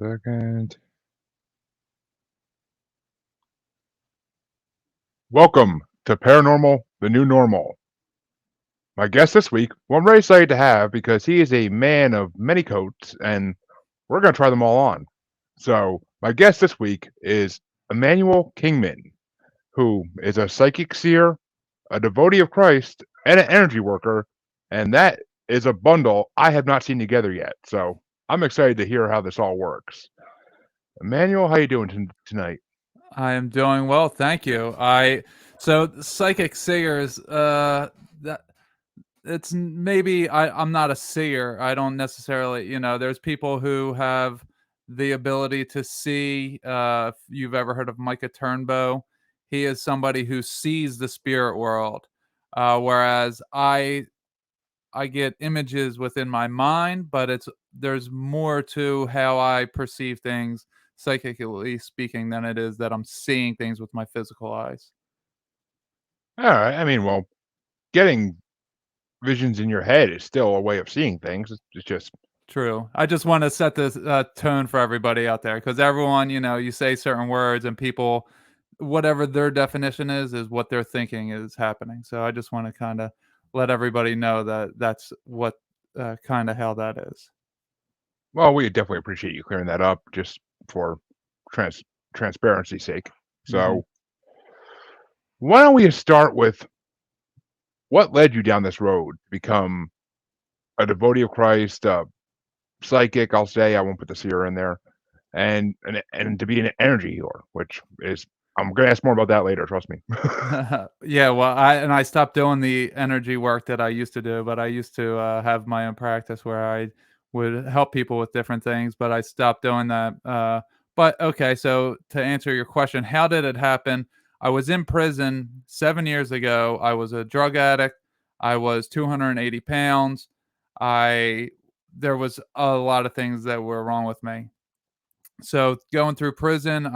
Second. Welcome to Paranormal, the New Normal. My guest this week, well, I'm very excited to have because he is a man of many coats and we're going to try them all on. So, my guest this week is Immanuel Kingman, who is a psychic seer, a devotee of Christ, and an energy worker. And that is a bundle I have not seen together yet. So, I'm excited to hear how this all works. Emmanuel, how you doing tonight? I am doing well, thank you. So psychic seers, that maybe I'm not a seer. I don't necessarily, there's people who have the ability to see. If you've ever heard of Micah Turnbow, he is somebody who sees the spirit world, whereas I get images within my mind, but there's more to how I perceive things psychically speaking than it is that I'm seeing things with my physical eyes. All right. I mean, well, getting visions in your head is still a way of seeing things. It's just True. I just want to set this tone for everybody out there because everyone, you say certain words and people, whatever their definition is what they're thinking is happening. So I just want to kind of let everybody know that that's what kind of how that is. well, we definitely appreciate you clearing that up just for trans transparency's sake. Hmm. So why don't we start with what led you down this road to become a devotee of Christ, psychic, I'll say, I won't put the seer in there, and to be an energy healer, which is I'm gonna ask more about that later, trust me. Yeah, well, I stopped doing the energy work that I used to do, but I used to have my own practice where I would help people with different things, but I stopped doing that. But okay, so to answer your question, how did it happen? I was in prison 7 years ago. I was a drug addict. I was 280 pounds. I There was a lot of things that were wrong with me. So going through prison,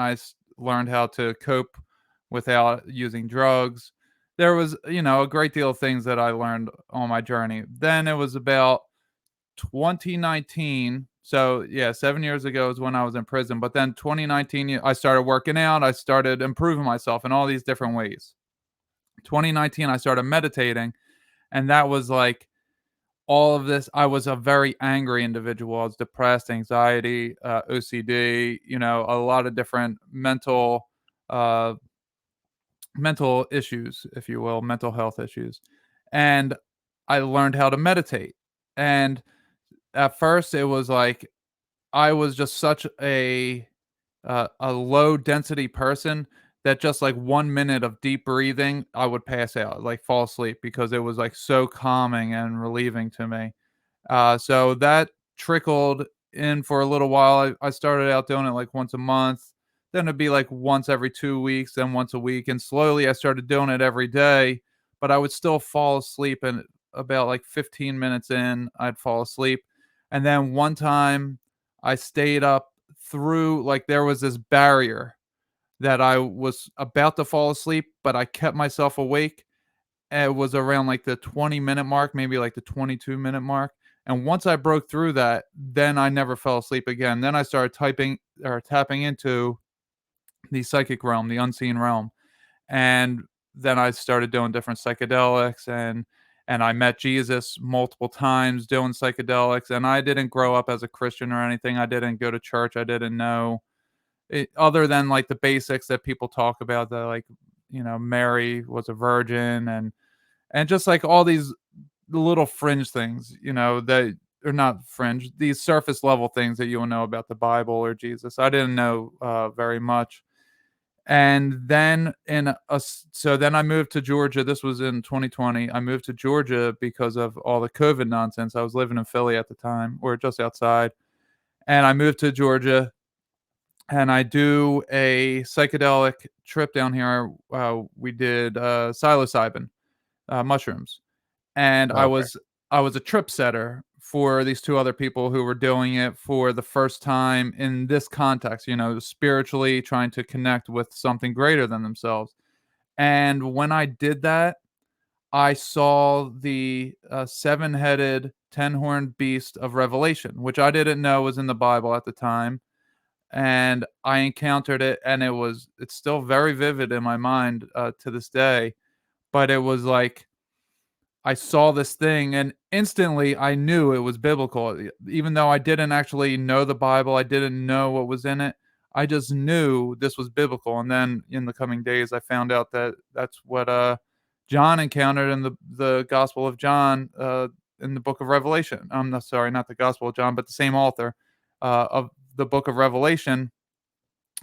learned how to cope without using drugs. There was, a great deal of things that I learned on my journey. Then it was about 2019. So yeah, 7 years ago is when I was in prison. But then 2019, I started working out. I started improving myself in all these different ways. 2019, I started meditating, and that was like all of this. I was a very angry individual. I was depressed, anxiety, OCD, a lot of different uh, mental issues, if you will, mental health issues. And I learned how to meditate. And at first, it was like I was just such a low density person that just like 1 minute of deep breathing, I would pass out, like fall asleep because it was like so calming and relieving to me. So that trickled in for a little while. I started out doing it like once a month, then it'd be like once every 2 weeks, then once a week. And slowly I started doing it every day, but I would still fall asleep. And about like 15 minutes in, I'd fall asleep. And then one time I stayed up through, like, there was this barrier that I was about to fall asleep, but I kept myself awake. It was around like the 20-minute mark, maybe like the 22-minute mark. And once I broke through that, then I never fell asleep again. Then I started typing or tapping into the psychic realm, the unseen realm. And then I started doing different psychedelics, and I met Jesus multiple times doing psychedelics. And I didn't grow up as a Christian or anything. I didn't go to church. I didn't know it, other than like the basics that people talk about, that like, Mary was a virgin, and just like all these little fringe things, that are not fringe, these surface level things that you'll know about the Bible or Jesus. I didn't know very much. And then so then I moved to Georgia. This was in 2020. I moved to Georgia because of all the COVID nonsense. I was living in Philly at the time, or just outside. And I moved to Georgia, and I do a psychedelic trip down here. We did psilocybin mushrooms, and Okay. I was a trip setter for these two other people who were doing it for the first time in this context, spiritually trying to connect with something greater than themselves. And when I did that, I saw the seven-headed, ten-horned beast of Revelation, which I didn't know was in the Bible at the time. and I encountered it, and it's still very vivid in my mind to this day. But it was like I saw this thing, and instantly I knew it was biblical. Even though I didn't actually know the Bible, I didn't know what was in it. I just knew this was biblical. And then in the coming days, I found out that that's what John encountered in the Gospel of John, in the book of Revelation. I'm not sorry, not the Gospel of John, but the same author of the book of Revelation.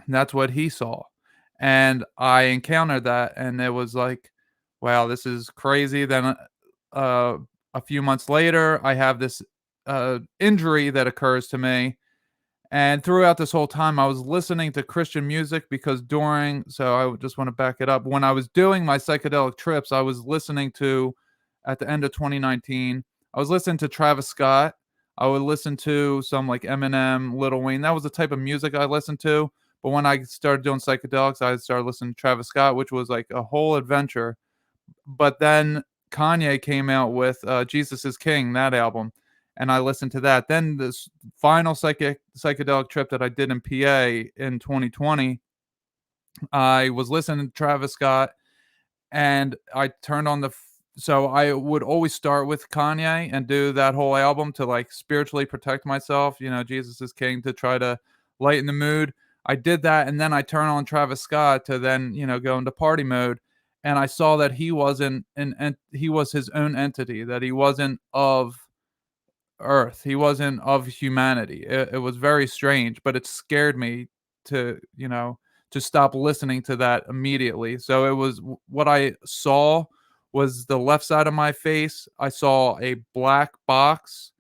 That's what he saw. And I encountered that, and it was like, wow, this is crazy. Then uh, a few months later, I have this injury that occurs to me. And throughout this whole time, I was listening to Christian music because so I just want to back it up. When I was doing my psychedelic trips, I was listening to, at the end of 2019, I was listening to Travis Scott. I would listen to some like Eminem, Lil Wayne. That was the type of music I listened to. But when I started doing psychedelics, I started listening to Travis Scott, which was like a whole adventure. But then Kanye came out with Jesus is King, that album, and I listened to that. Then this final psychedelic trip that I did in PA in 2020, I was listening to Travis Scott, and I turned on so I would always start with Kanye and do that whole album to like spiritually protect myself, Jesus is King, to try to lighten the mood. I did that, and then I turn on Travis Scott to then, go into party mode. And I saw that he wasn't he was his own entity, that he wasn't of Earth, he wasn't of humanity. It was very strange, but it scared me to, to stop listening to that immediately. So it was what I saw was the left side of my face. I saw a black box,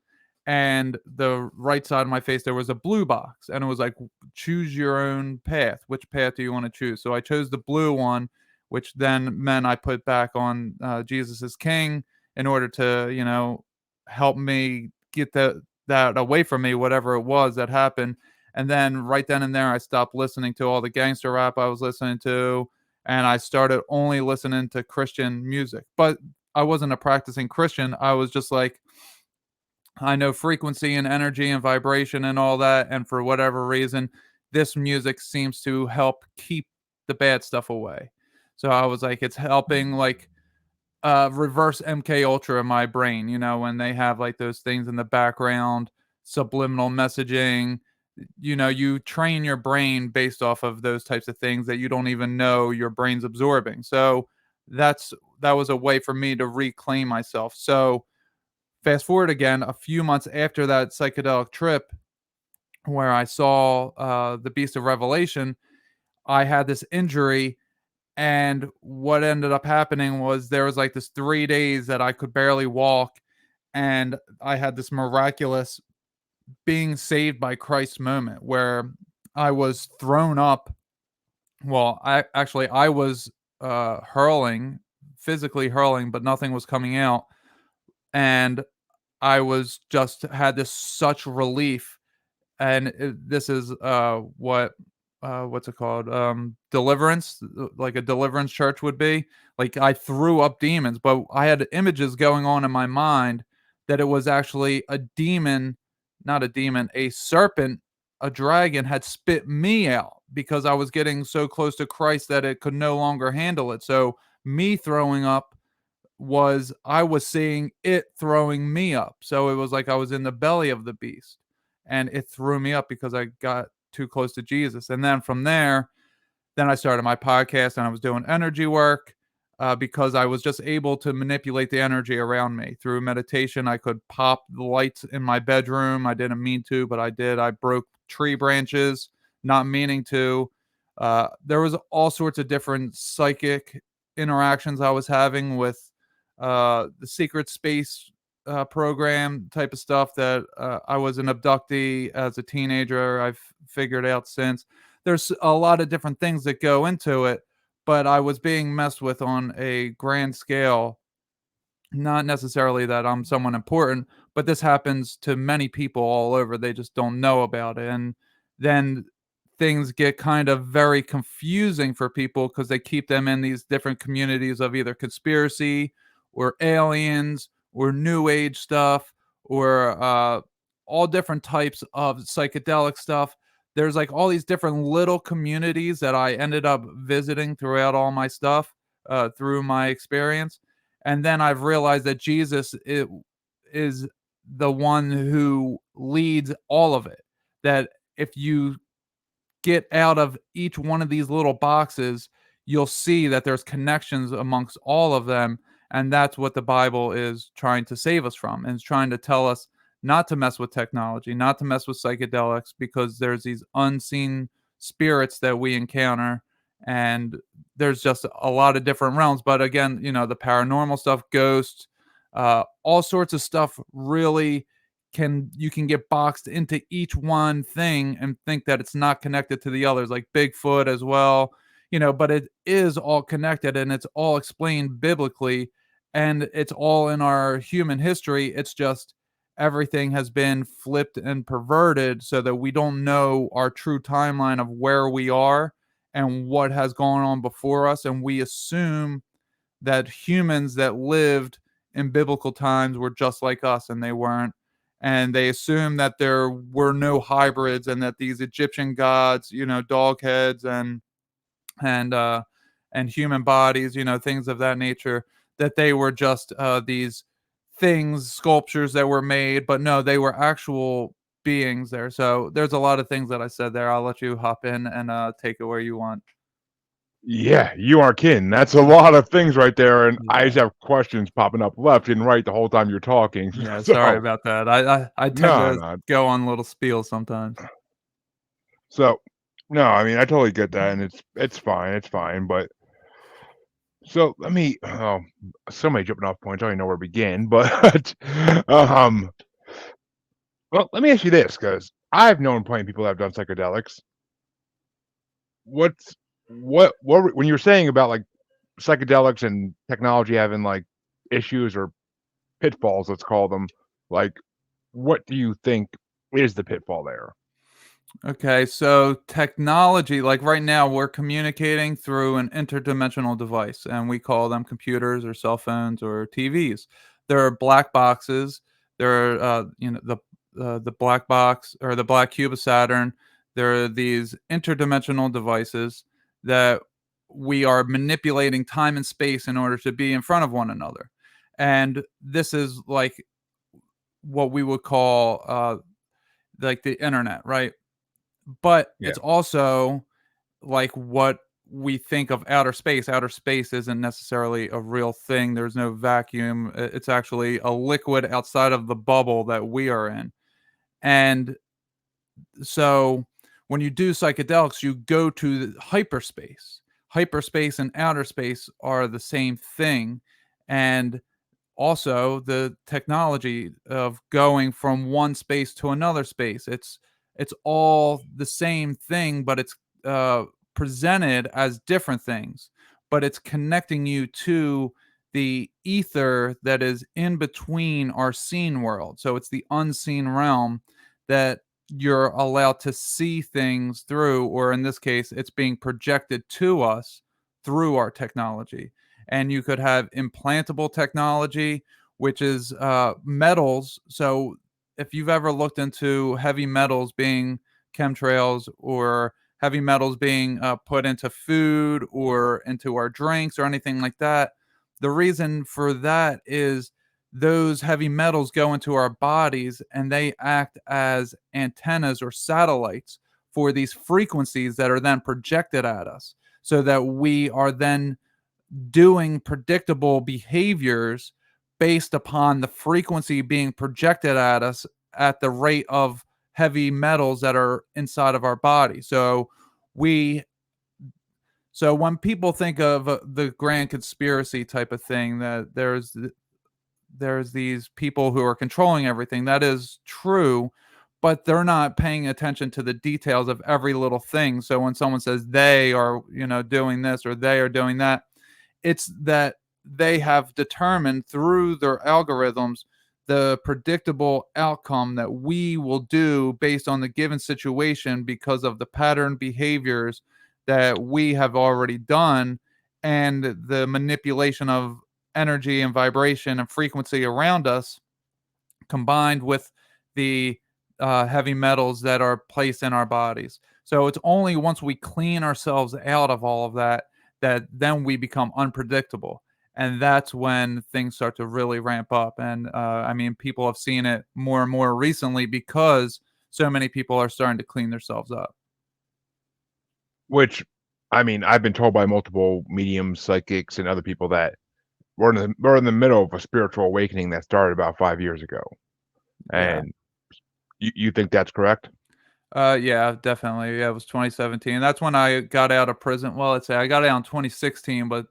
and the right side of my face there was a blue box, and it was like, choose your own path. Which path do you want to choose? So I chose the blue one, which then meant I put back on Jesus is King in order to, help me get that away from me, whatever it was that happened. And then right then and there, I stopped listening to all the gangster rap I was listening to, and I started only listening to Christian music. But I wasn't a practicing Christian. I was just like, I know frequency and energy and vibration and all that, and for whatever reason, this music seems to help keep the bad stuff away. So I was like, it's helping like reverse MK Ultra in my brain, when they have like those things in the background, subliminal messaging. You train your brain based off of those types of things that you don't even know your brain's absorbing. So that was a way for me to reclaim myself. So fast forward again a few months after that psychedelic trip where I saw the Beast of Revelation, I had this injury. And what ended up happening was there was like this 3 days that I could barely walk. And I had this miraculous being saved by Christ moment where I was thrown up. Well, I was physically hurling, but nothing was coming out. And I was just had this such relief. And this is what's it called, deliverance, like a deliverance church would be. Like I threw up demons, but I had images going on in my mind that it was actually a demon, not a demon, a serpent, a dragon had spit me out because I was getting so close to Christ that it could no longer handle it. So me throwing up was I was seeing it throwing me up. So it was like I was in the belly of the beast, and it threw me up because I got too close to Jesus. And then from there, then I started my podcast, and I was doing energy work because I was just able to manipulate the energy around me through meditation. I could pop the lights in my bedroom. I didn't mean to, but I did. I broke tree branches, not meaning to. There was all sorts of different psychic interactions I was having with the secret space program type of stuff that I was an abductee as a teenager. I've figured out since there's a lot of different things that go into it, but I was being messed with on a grand scale. Not necessarily that I'm someone important, but this happens to many people all over. They just don't know about it. And then things get kind of very confusing for people because they keep them in these different communities of either conspiracy or aliens or new age stuff or all different types of psychedelic stuff there's like all these different little communities that I ended up visiting throughout all my stuff, through my experience. And then I've realized that is the one who leads all of it. That if you get out of each one of these little boxes, you'll see that there's connections amongst all of them. And that's what the Bible is trying to save us from, and it's trying to tell us not to mess with technology, not to mess with psychedelics, because there's these unseen spirits that we encounter. And there's just a lot of different realms. But again, the paranormal stuff, ghosts, all sorts of stuff really you can get boxed into each one thing and think that it's not connected to the others, like Bigfoot as well, but it is all connected, and it's all explained biblically, and it's all in our human history. It's just everything has been flipped and perverted so that we don't know our true timeline of where we are and what has gone on before us, and we assume that humans that lived in biblical times were just like us, and they weren't. And they assume that there were no hybrids, and that these Egyptian gods, dog heads and uh and human bodies, things of that nature, that they were just these things, sculptures that were made. But no, they were actual beings there. So there's a lot of things that I said there. I'll let you hop in and take it where you want. Yeah, you aren't kidding. That's a lot of things right there, and I just Yeah. have questions popping up left and right the whole time you're talking. Yeah, sorry So, about that. I tend no, to no. go on little spiels sometimes. So, no, I mean, I totally get that, and it's fine. But so let me, so many jumping off points. I don't even know where to begin. But, um, well, let me ask you this, because I've known plenty of people that have done psychedelics. What's when you're saying about like psychedelics and technology having like issues or pitfalls, let's call them, like, what do you think is the pitfall there? Okay, so technology, like right now, we're communicating through an interdimensional device, and we call them computers or cell phones or TVs. There are black boxes. There are, the black box or the black cube of Saturn. There are these interdimensional devices that we are manipulating time and space in order to be in front of one another. And this is like what we would call like the internet, right? But Yeah. it's also like what we think of outer space. Outer space isn't necessarily a real thing. There's no vacuum. It's actually a liquid outside of the bubble that we are in. And so when you do psychedelics, you go to hyperspace. Hyperspace and outer space are the same thing. And also the technology of going from one space to another space, it's all the same thing, but it's uh presented as different things, but it's connecting you to the ether that is in between our seen world. So it's the unseen realm that you're allowed to see things through, or in this case it's being projected to us through our technology. And you could have implantable technology, which is metals. So if you've ever looked into heavy metals being chemtrails, or heavy metals being put into food or into our drinks or anything like that, the reason for that is those heavy metals go into our bodies and they act as antennas or satellites for these frequencies that are then projected at us, so that we are then doing predictable behaviors based upon the frequency being projected at us at the rate of heavy metals that are inside of our body. We so when people think of the grand conspiracy type of thing, that there's these people who are controlling everything, that is true, but they're not paying attention to the details of every little thing. So when someone says they are, doing this or they are doing that, it's that they have determined through their algorithms the predictable outcome that we will do based on the given situation, because of the pattern behaviors that we have already done, and the manipulation of energy and vibration and frequency around us, combined with the heavy metals that are placed in our bodies. So it's only once we clean ourselves out of all of that that then we become unpredictable. And that's when things start to really ramp up. And I mean, people have seen it more and more recently because so many people are starting to clean themselves up. Which, I mean, I've been told by multiple mediums, psychics, and other people that we're in the middle of a spiritual awakening that started about 5 years ago. Yeah. And you think that's correct? Yeah, definitely. Yeah, it was 2017. That's when I got out of prison. Well, let's say I got out in 2016, but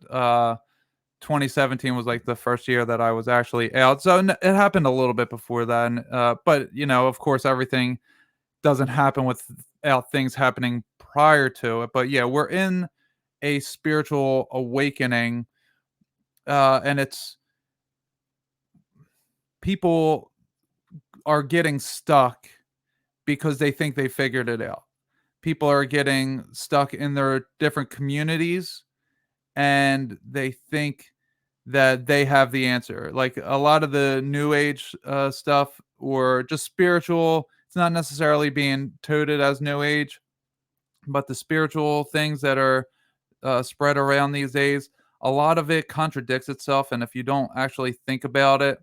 2017 was like the first year that I was actually out. So it happened a little bit before then. But of course, everything doesn't happen without things happening prior to it. But yeah, we're in a spiritual awakening, and it's people are getting stuck because they think they figured it out. People are getting stuck in their different communities and they think that they have the answer. Like a lot of the new age stuff or just spiritual, it's not necessarily being touted as new age, but the spiritual things that are spread around these days, a lot of it contradicts itself. And if you don't actually think about it,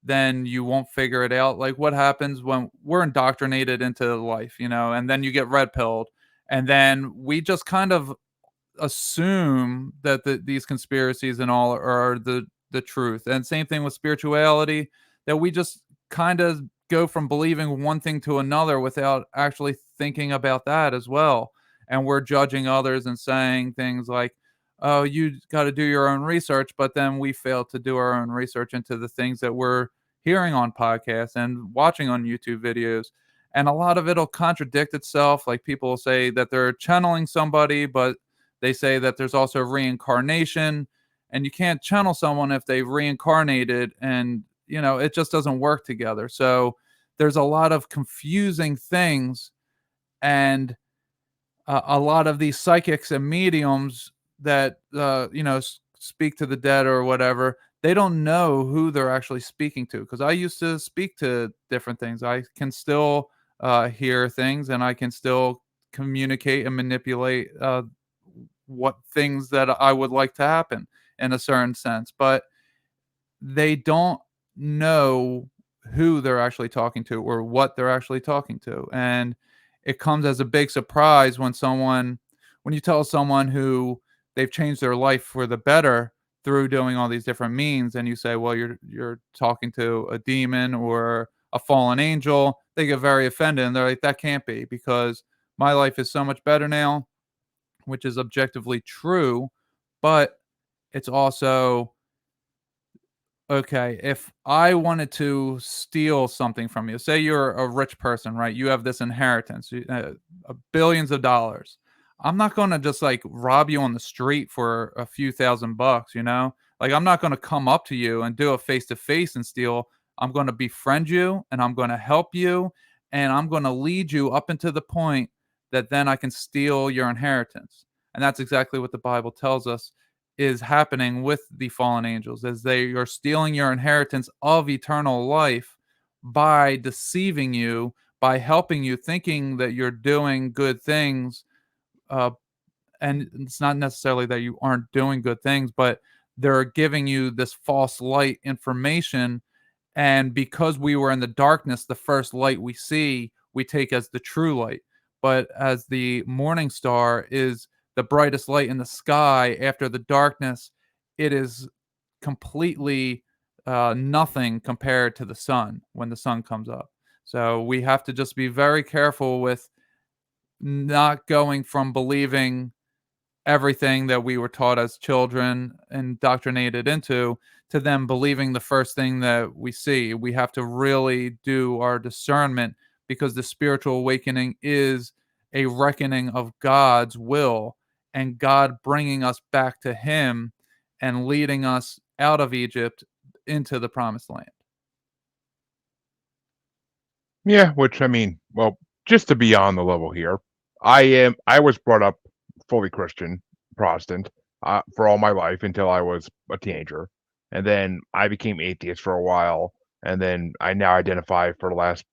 then you won't figure it out. Like what happens when we're indoctrinated into life, and then you get red pilled, and then we just kind of assume that these conspiracies and all are the truth. And same thing with spirituality, that we just kind of go from believing one thing to another without actually thinking about that as well. And we're judging others and saying things like, "Oh, you got to do your own research," but then we fail to do our own research into the things that we're hearing on podcasts and watching on YouTube videos. And a lot of it'll contradict itself. Like people will say that they're channeling somebody, but they say that there's also reincarnation, and you can't channel someone if they've reincarnated, and it just doesn't work together. So there's a lot of confusing things, and a lot of these psychics and mediums that speak to the dead or whatever, they don't know who they're actually speaking to. Because I used to speak to different things. I can still hear things, and I can still communicate and manipulate what things that I would like to happen in a certain sense, but they don't know who they're actually talking to or what they're actually talking to. And it comes as a big surprise when you tell someone who they've changed their life for the better through doing all these different means, and you say, well, you're talking to a demon or a fallen angel. They get very offended, and they're like, that can't be, because my life is so much better now, which is objectively true, but it's also okay. If I wanted to steal something from you, say you're a rich person, right? You have this inheritance, billions of dollars. I'm not going to just like rob you on the street for a few $1,000s. Like I'm not going to come up to you and do a face to face and steal. I'm going to befriend you and I'm going to help you and I'm going to lead you up into the point that then I can steal your inheritance. And that's exactly what the Bible tells us is happening with the fallen angels, as they are stealing your inheritance of eternal life by deceiving you, by helping you thinking that you're doing good things. uh, and it's not necessarily that you aren't doing good things, but they're giving you this false light information. And because we were in the darkness, the first light we see, we take as the true light. But as the morning star is the brightest light in the sky after the darkness, it is completely nothing compared to the sun when the sun comes up. So we have to just be very careful with not going from believing everything that we were taught as children, indoctrinated into, to them believing the first thing that we see. We have to really do our discernment, because the spiritual awakening is a reckoning of God's will and God bringing us back to Him and leading us out of Egypt into the promised land. Yeah, which I mean, well, just to be on the level here, I was brought up fully Christian, Protestant, for all my life until I was a teenager, and then I became atheist for a while, and then I now identify for the last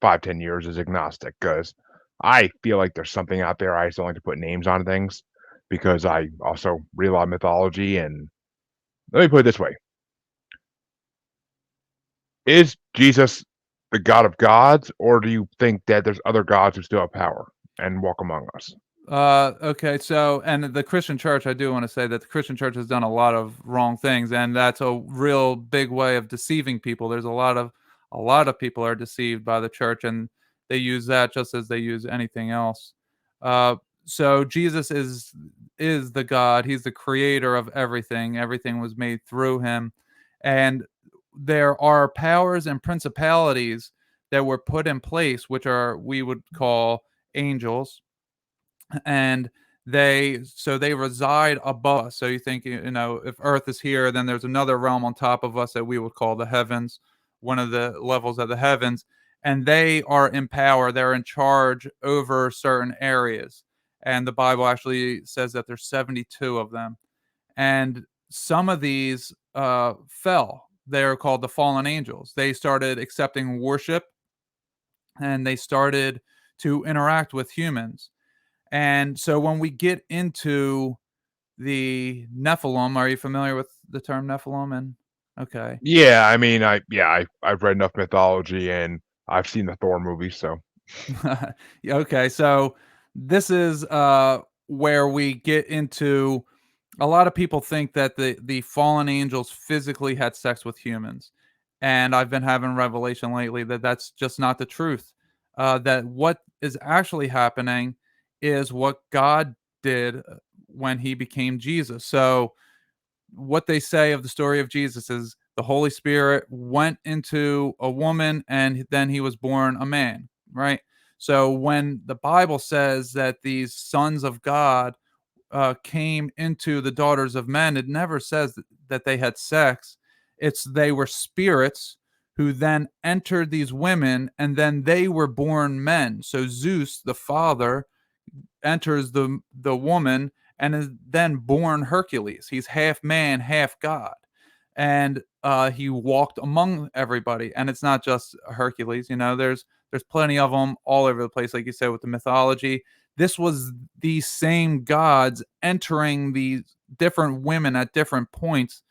5, 10 years as agnostic because I feel like there's something out there. I just don't like to put names on things because I also read a lot of mythology. And let me put it this way: is Jesus the God of gods, or do you think that there's other gods who still have power and walk among us? Okay, so and the Christian church, I do want to say that the Christian church has done a lot of wrong things, and that's a real big way of deceiving people. There's a lot of people are deceived by the church, and they use that just as they use anything else. Uh, so Jesus is the God. He's the creator of everything. Everything was made through him, and there are powers and principalities that were put in place, which are we would call angels, and they reside above us. So you think, if earth is here, then there's another realm on top of us that we would call the heavens, one of the levels of the heavens, and they are in power. They're in charge over certain areas, and the Bible actually says that there's 72 of them, and some of these fell. They're called the fallen angels. They started accepting worship, and they started to interact with humans. And so when we get into the Nephilim, are you familiar with the term Nephilim? And okay. Yeah, I mean, I've read enough mythology and I've seen the Thor movies, so Yeah, okay, so this is where we get into a lot of people think that the fallen angels physically had sex with humans. And I've been having revelation lately that that's just not the truth. That what is actually happening is what God did when he became Jesus. So what they say of the story of Jesus is the Holy Spirit went into a woman and then he was born a man, right? So when the Bible says that these sons of God came into the daughters of men, it never says that they had sex. It's they were spirits who then entered these women and then they were born men. So Zeus, the father, enters the woman and is then born Hercules. He's half man, half God, and he walked among everybody. And it's not just Hercules. There's plenty of them all over the place, like you said with the mythology. This was these same gods entering these different women at different points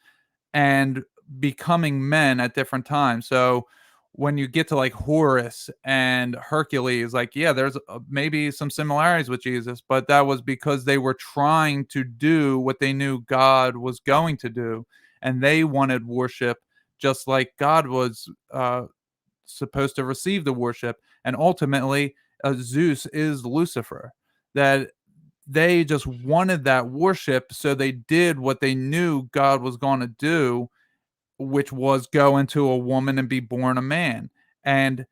and becoming men at different times. So when you get to like Horus and Hercules, like, yeah, there's maybe some similarities with Jesus, but that was because they were trying to do what they knew God was going to do. And they wanted worship just like God was supposed to receive the worship. And ultimately, Zeus is Lucifer. That they just wanted that worship. So they did what they knew God was going to do, which was go into a woman and be born a man. And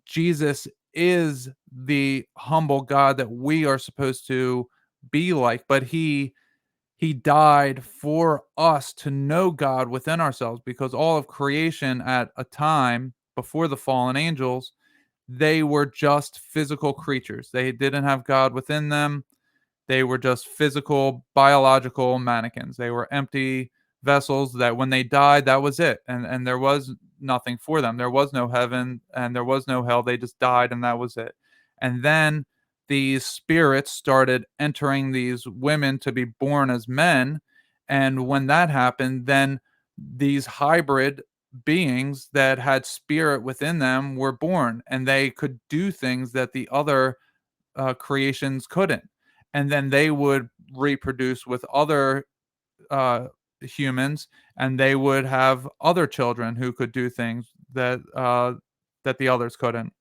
Jesus is the humble God that we are supposed to be like, but he died for us to know God within ourselves, because all of creation at a time before the fallen angels, they were just physical creatures. They didn't have God within them. They were just physical, biological mannequins. They were empty vessels that when they died, that was it. And there was nothing for them. There was no heaven and there was no hell. They just died and that was it. And then these spirits started entering these women to be born as men. And when that happened, then these hybrid beings that had spirit within them were born, and they could do things that the other creations couldn't. And then they would reproduce with other uh, humans, and they would have other children who could do things that the others couldn't.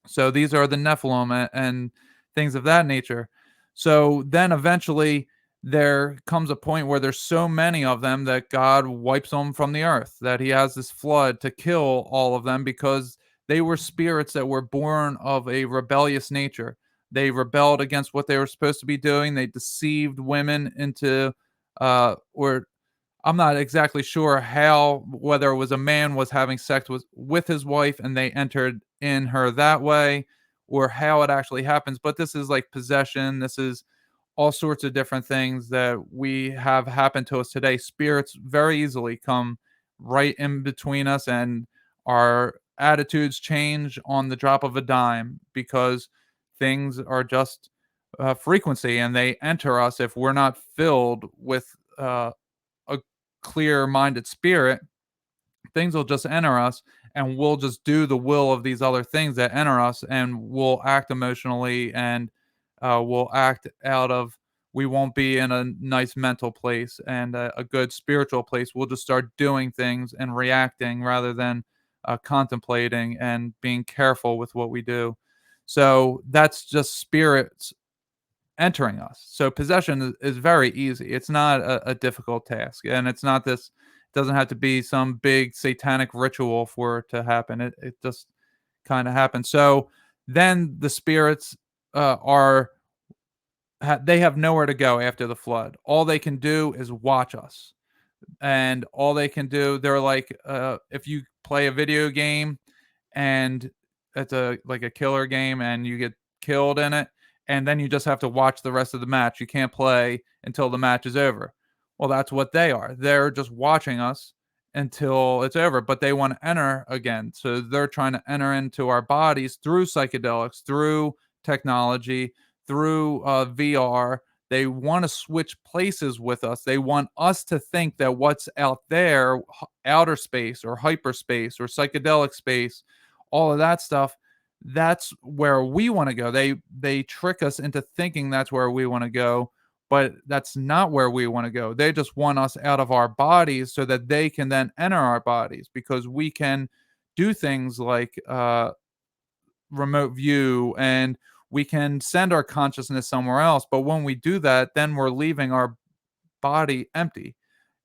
So these are the Nephilim and things of that nature. So then eventually there comes a point where there's so many of them that God wipes them from the earth, that he has this flood to kill all of them because they were spirits that were born of a rebellious nature. They rebelled against what they were supposed to be doing. They deceived women into or I'm not exactly sure how, whether it was a man was having sex with his wife and they entered in her that way, or how it actually happens. But this is like possession. This is all sorts of different things that we have happen to us today. Spirits very easily come right in between us and are attitudes change on the drop of a dime because things are just frequency, and they enter us if we're not filled with a clear minded spirit. Things will just enter us, and we'll just do the will of these other things that enter us, and we'll act emotionally, and we'll act out of, we won't be in a nice mental place and a good spiritual place. We'll just start doing things and reacting rather than contemplating and being careful with what we do. So that's just spirits entering us. So possession is very easy. It's not a difficult task, and it's not this. It doesn't have to be some big satanic ritual for it to happen. It just kind of happens. So then the spirits are they have nowhere to go after the flood. All they can do is watch us, and all they can do, they're like, if you play a video game and it's a like a killer game and you get killed in it, and then you just have to watch the rest of the match. You can't play until the match is over. Well, that's what they are. They're just watching us until it's over, but they want to enter again. So they're trying to enter into our bodies through psychedelics, through technology, through VR. They want to switch places with us. They want us to think that what's out there, outer space or hyperspace or psychedelic space, all of that stuff, that's where we want to go. They trick us into thinking that's where we want to go, but that's not where we want to go. They just want us out of our bodies so that they can then enter our bodies, because we can do things like remote view, and we can send our consciousness somewhere else. But when we do that, then we're leaving our body empty,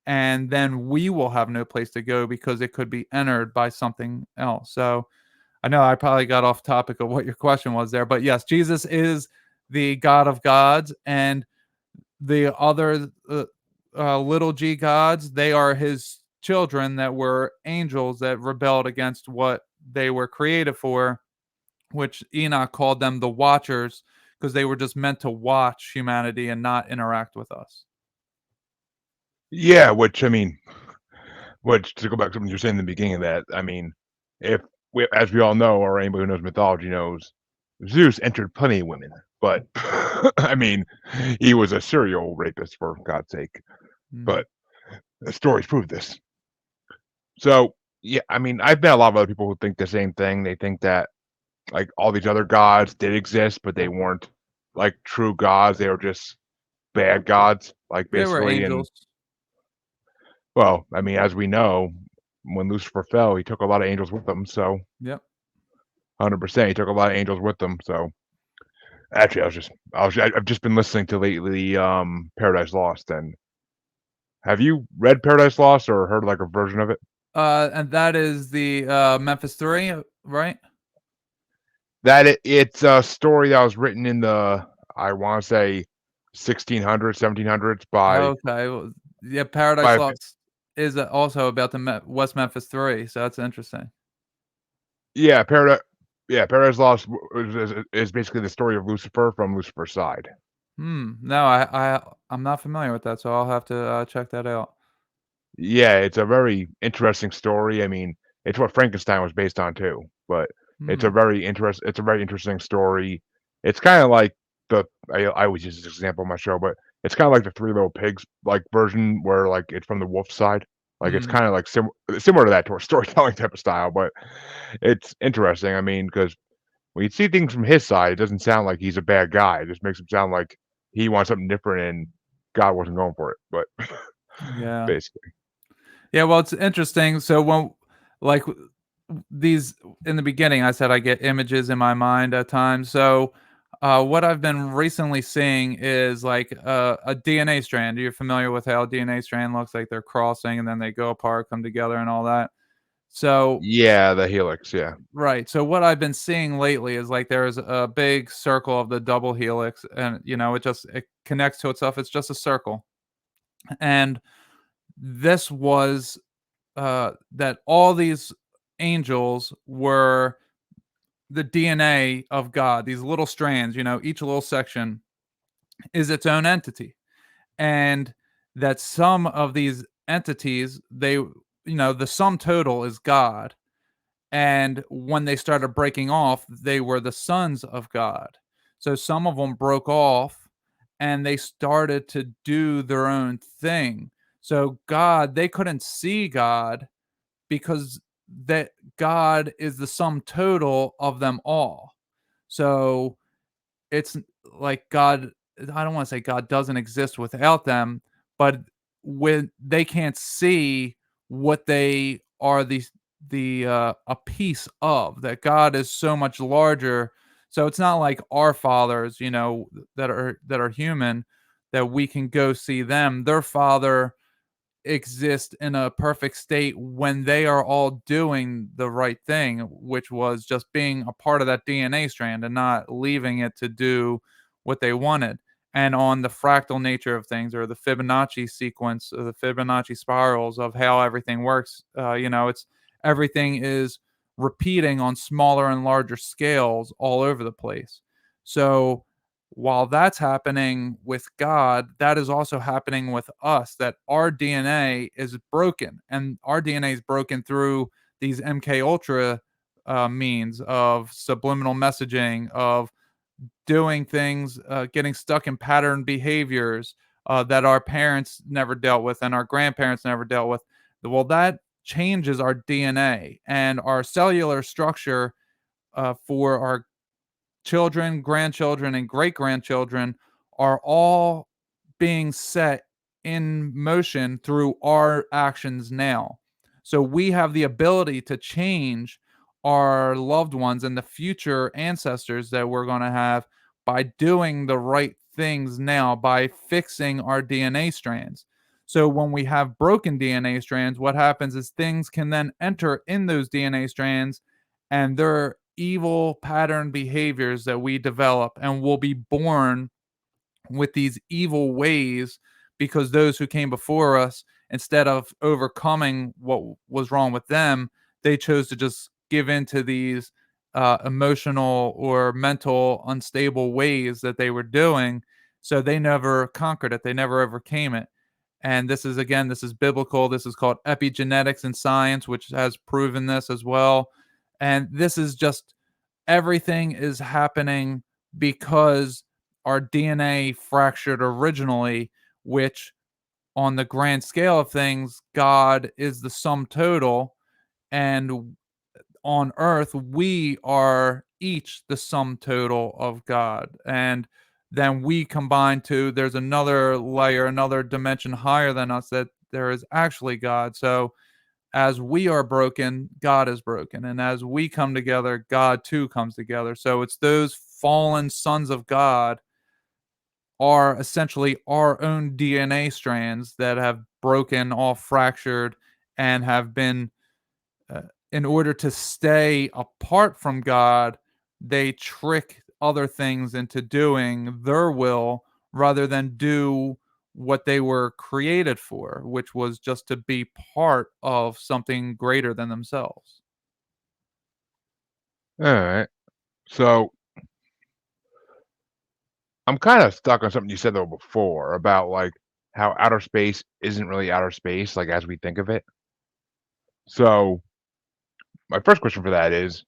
and then we will have no place to go because it could be entered by something else. So I know I probably got off topic of what your question was there, but yes, Jesus is the God of gods, and the other little g gods, they are his children that were angels that rebelled against what they were created for, which Enoch called them the Watchers, because they were just meant to watch humanity and not interact with us. Yeah, which I mean, which to go back to what you were saying in the beginning of that, I mean, if we, as we all know, or anybody who knows mythology knows, Zeus entered plenty of women, but I mean, he was a serial rapist for God's sake. Mm. But the stories prove this. So yeah, I mean, I've met a lot of other people who think the same thing. They think that like all these other gods did exist, but they weren't like true gods. They were just bad gods, like They were basically. And angels. well, I mean, as we know, when Lucifer fell, he took a lot of angels with him. So Yep. 100%, he took a lot of angels with him. So actually, I've just been listening to lately, Paradise Lost. And have you read Paradise Lost or heard like a version of it? And that is the Memphis 3, right? It's a story that was written in the, I want to say 1600s, 1700s Okay. Well, yeah, Paradise by Lost is also about the West Memphis 3, so that's interesting. yeah, Paradise Lost is basically the story of Lucifer from Lucifer's side. No, I'm not familiar with that, so I'll have to check that out. Yeah, it's a very interesting story. I mean, it's what Frankenstein was based on too, but Hmm. it's a very interesting story. It's kind of like I always use this example on my show, but it's kind of like the Three Little Pigs like version where like it's from the wolf side. Like it's Hmm. kind of like similar to that, to a storytelling type of style, but it's interesting. I mean, because when you see things from his side, it doesn't sound like he's a bad guy. It just makes him sound like he wants something different and God wasn't going for it. But Yeah. basically. Yeah, well, it's interesting. So when, like, these in the beginning, I said I get images in my mind at times. So what I've been recently seeing is like a DNA strand. You're familiar with how a DNA strand looks like they're crossing and then they go apart, come together, and all that. So Yeah, the helix, yeah. right. So what I've been seeing lately is like there's a big circle of the double helix, and it connects to itself. It's just a circle, and this was that all these angels were the DNA of God, these little strands, each little section is its own entity. And that some of these entities, the sum total is God. And when they started breaking off, they were the sons of God. So some of them broke off and they started to do their own thing. So God, they couldn't see God because that God is the sum total of them all. So it's like God, I don't want to say God doesn't exist without them, but when they can't see what they are a piece of, that God is so much larger. So it's not like our fathers, that are human, that we can go see them. Their father exist in a perfect state when they are all doing the right thing, which was just being a part of that DNA strand and not leaving it to do what they wanted. And on the fractal nature of things, or the Fibonacci sequence, or the Fibonacci spirals of how everything works, it's everything is repeating on smaller and larger scales all over the place. So while that's happening with God, that is also happening with us, that our DNA is broken, and our DNA is broken through these MK Ultra means of subliminal messaging, of doing things, getting stuck in pattern behaviors that our parents never dealt with and our grandparents never dealt with. Well, that changes our DNA and our cellular structure for our children, grandchildren, and great grandchildren are all being set in motion through our actions now. So we have the ability to change our loved ones and the future ancestors that we're going to have by doing the right things now, by fixing our DNA strands. So when we have broken DNA strands, what happens is things can then enter in those DNA strands, and they're evil pattern behaviors that we develop, and will be born with these evil ways because those who came before us, instead of overcoming what was wrong with them, they chose to just give into these emotional or mental unstable ways that they were doing. So they never conquered it, they never overcame it. And this is, again, this is biblical. This is called epigenetics in science, which has proven this as well. And this is just, everything is happening because our DNA fractured originally, which on the grand scale of things, God is the sum total. And on earth, we are each the sum total of God. And then we combine to, there's another layer, another dimension higher than us, that there is actually God. So as we are broken, God is broken. And as we come together, God too comes together. So it's those fallen sons of God are essentially our own DNA strands that have broken, all fractured, and have been, uh, in order to stay apart from God, they trick other things into doing their will rather than do what they were created for, which was just to be part of something greater than themselves. All right. So I'm kind of stuck on something you said though before about like how outer space isn't really outer space, like as we think of it. So my first question for that is,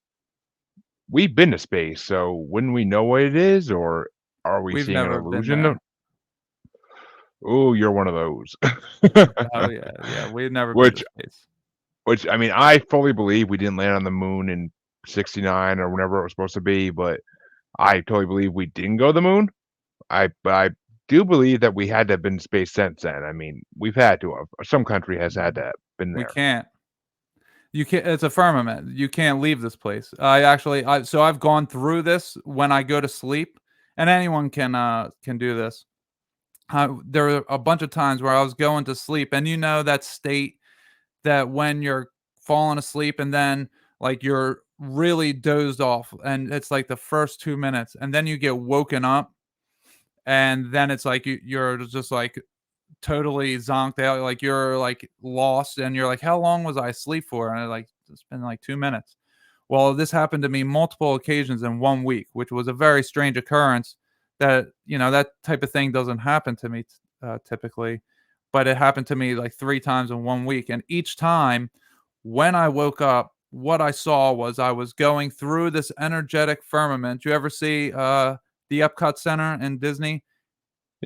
we've been to space, so wouldn't we know what it is, or are we We've seeing an never been illusion? there. Oh, you're one of those. Oh yeah, yeah. We've never been to which space. which I mean, I fully believe we didn't land on the moon in '69 or whenever it was supposed to be, but I totally believe we didn't go to the moon. I do believe that we had to have been to space since then. I mean, we've had to have. Some country has had to have been We there. can't. You can't. It's a firmament. You can't leave this place. So I've gone through this when I go to sleep, and anyone can do this. There were a bunch of times where I was going to sleep, and that state that when you're falling asleep and then like you're really dozed off, and it's like the first 2 minutes, and then you get woken up, and then it's like you're just like totally zonked out, like you're like lost, and you're like, how long was I asleep for? And it's been like 2 minutes. Well, this happened to me multiple occasions in 1 week, which was a very strange occurrence. That type of thing doesn't happen to me typically, but it happened to me like 3 times in 1 week. And each time when I woke up, what I saw was I was going through this energetic firmament. You ever see the Epcot Center in Disney?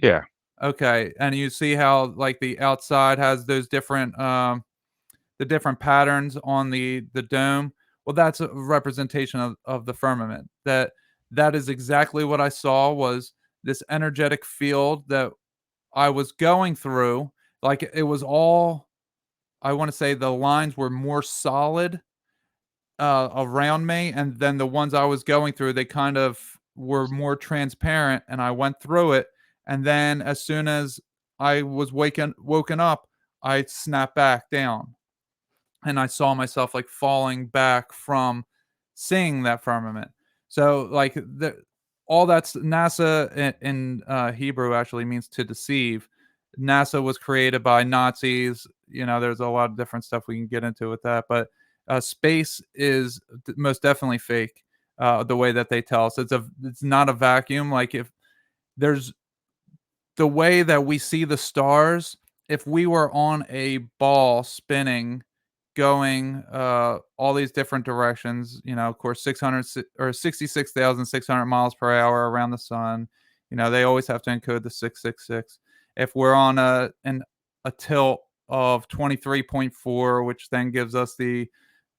Yeah. Okay, and you see how like the outside has those different the different patterns on the dome. Well, that's a representation of the firmament. That is exactly what I saw was this energetic field that I was going through. Like it was all, I want to say the lines were more solid around me, and then the ones I was going through, they kind of were more transparent, and I went through it, and then as soon as I was woken up, I snapped back down, and I saw myself like falling back from seeing that firmament. So like all that's NASA in Hebrew actually means to deceive. NASA was created by Nazis. You know, there's a lot of different stuff we can get into with that, but space is most definitely fake. The way that they tell us, it's not a vacuum. Like if there's the way that we see the stars, if we were on a ball spinning, going all these different directions, you know, of course, 600 or 66,600 miles per hour around the sun. You know, they always have to encode the 666. If we're on a tilt of 23.4, which then gives us the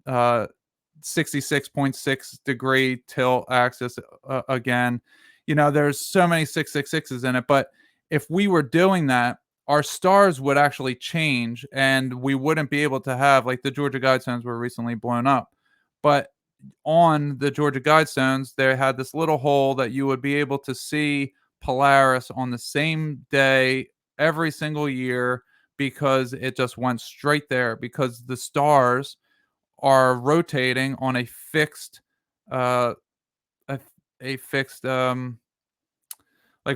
uh, 66.6 degree tilt axis again. You know, there's so many 666s in it, but if we were doing that, our stars would actually change and we wouldn't be able to have, like, the Georgia Guidestones were recently blown up. But on the Georgia Guidestones, they had this little hole that you would be able to see Polaris on the same day every single year because it just went straight there because the stars are rotating on a fixed uh a, a fixed like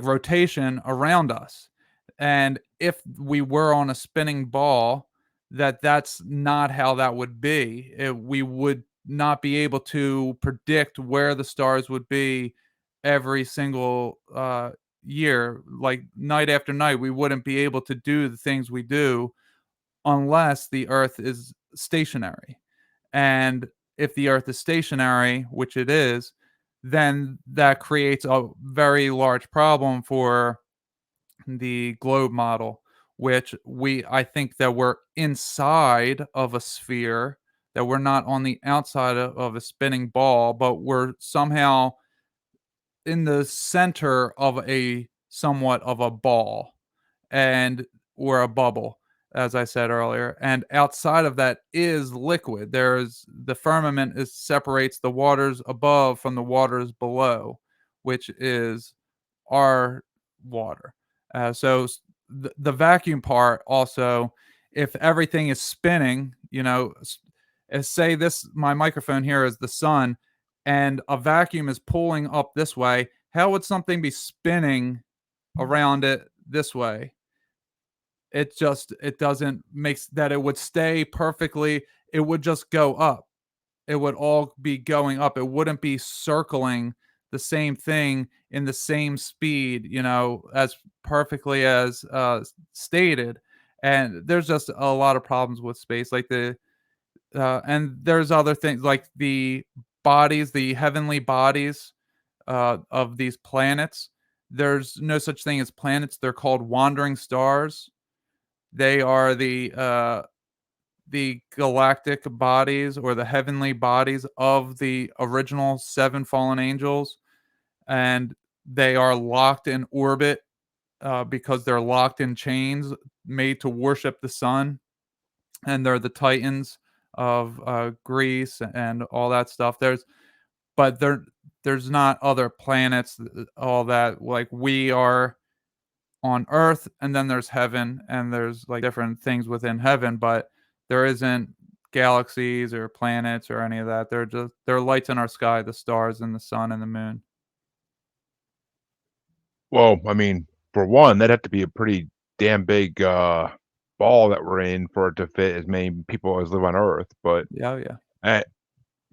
rotation around us. And if we were on a spinning ball, that's not how that would be. We would not be able to predict where the stars would be every single year, like night after night. We wouldn't be able to do the things we do unless the earth is stationary. And if the earth is stationary, which it is, then that creates a very large problem for the globe model, which I think that we're inside of a sphere, that we're not on the outside of a spinning ball, but we're somehow in the center of a somewhat of a ball and or a bubble, as I said earlier. And outside of that is liquid. There's the firmament is separates the waters above from the waters below, which is our water. The vacuum part also, if everything is spinning, you know, say this my microphone here is the sun, and a vacuum is pulling up this way. How would something be spinning around it this way? It doesn't make that it would stay perfectly. It would just go up. It would all be going up. It wouldn't be circling the same thing in the same speed, you know, as perfectly as stated. And there's just a lot of problems with space, like and there's other things like the bodies, the heavenly bodies of these planets. There's no such thing as planets. They're called wandering stars. They are the galactic bodies or the heavenly bodies of the original seven fallen angels, and they are locked in orbit because they're locked in chains made to worship the sun, and they're the titans of Greece and all that stuff. But there's not other planets, all that like we are on earth, and then there's heaven, and there's like different things within heaven, but there isn't galaxies or planets or any of that. They're lights in our sky, the stars and the sun and the moon. Well, I mean, for one, that'd have to be a pretty damn big ball that we're in for it to fit as many people as live on Earth. But Yeah, oh, yeah. and,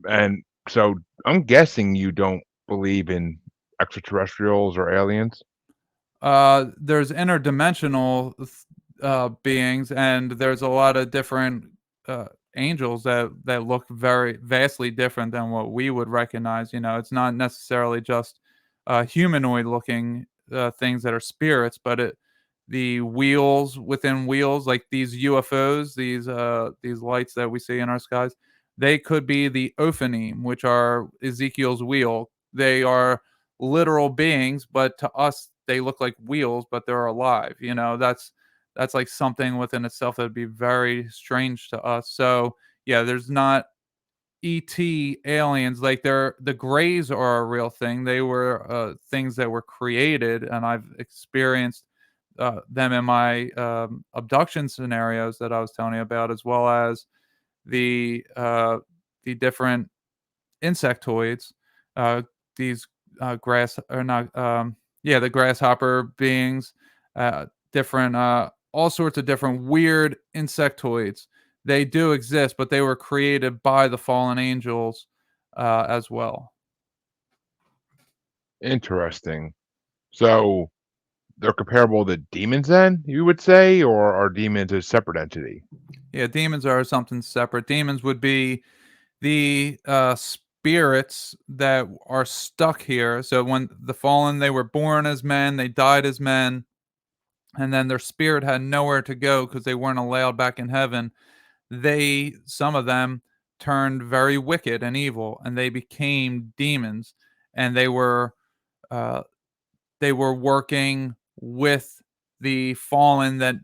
and so I'm guessing you don't believe in extraterrestrials or aliens. There's interdimensional beings, and there's a lot of different angels that look very vastly different than what we would recognize. It's not necessarily just humanoid looking things that are spirits, but the wheels within wheels, like these UFOs, these lights that we see in our skies, they could be the Ophanim, which are Ezekiel's wheel. They are literal beings, but to us they look like wheels, but they're alive. That's like something within itself that would be very strange to us. So yeah, there's not ET aliens, like the grays are a real thing. They were things that were created, and I've experienced them in my abduction scenarios that I was telling you about, as well as the different insectoids, uh, these grass or not, yeah, the grasshopper beings, different, all sorts of different weird insectoids. They do exist, but they were created by the fallen angels as well. Interesting. So they're comparable to demons then, you would say, or are demons a separate entity? Yeah, demons are something separate. Demons would be the spirits that are stuck here. So when the fallen, they were born as men, they died as men, and then their spirit had nowhere to go because they weren't allowed back in heaven. Some of them turned very wicked and evil, and they became demons, and uh, they were working with the fallen that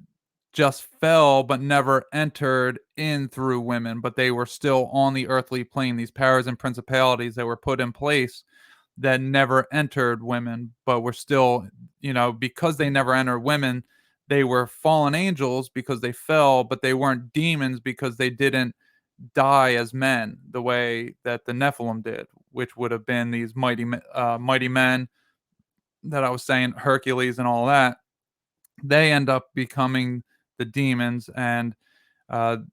just fell but never entered in through women, but they were still on the earthly plane, these powers and principalities that were put in place that never entered women, but were still, because they never entered women, they were fallen angels because they fell, but they weren't demons because they didn't die as men the way that the Nephilim did, which would have been these mighty men that I was saying, Hercules and all that. They end up becoming the demons, and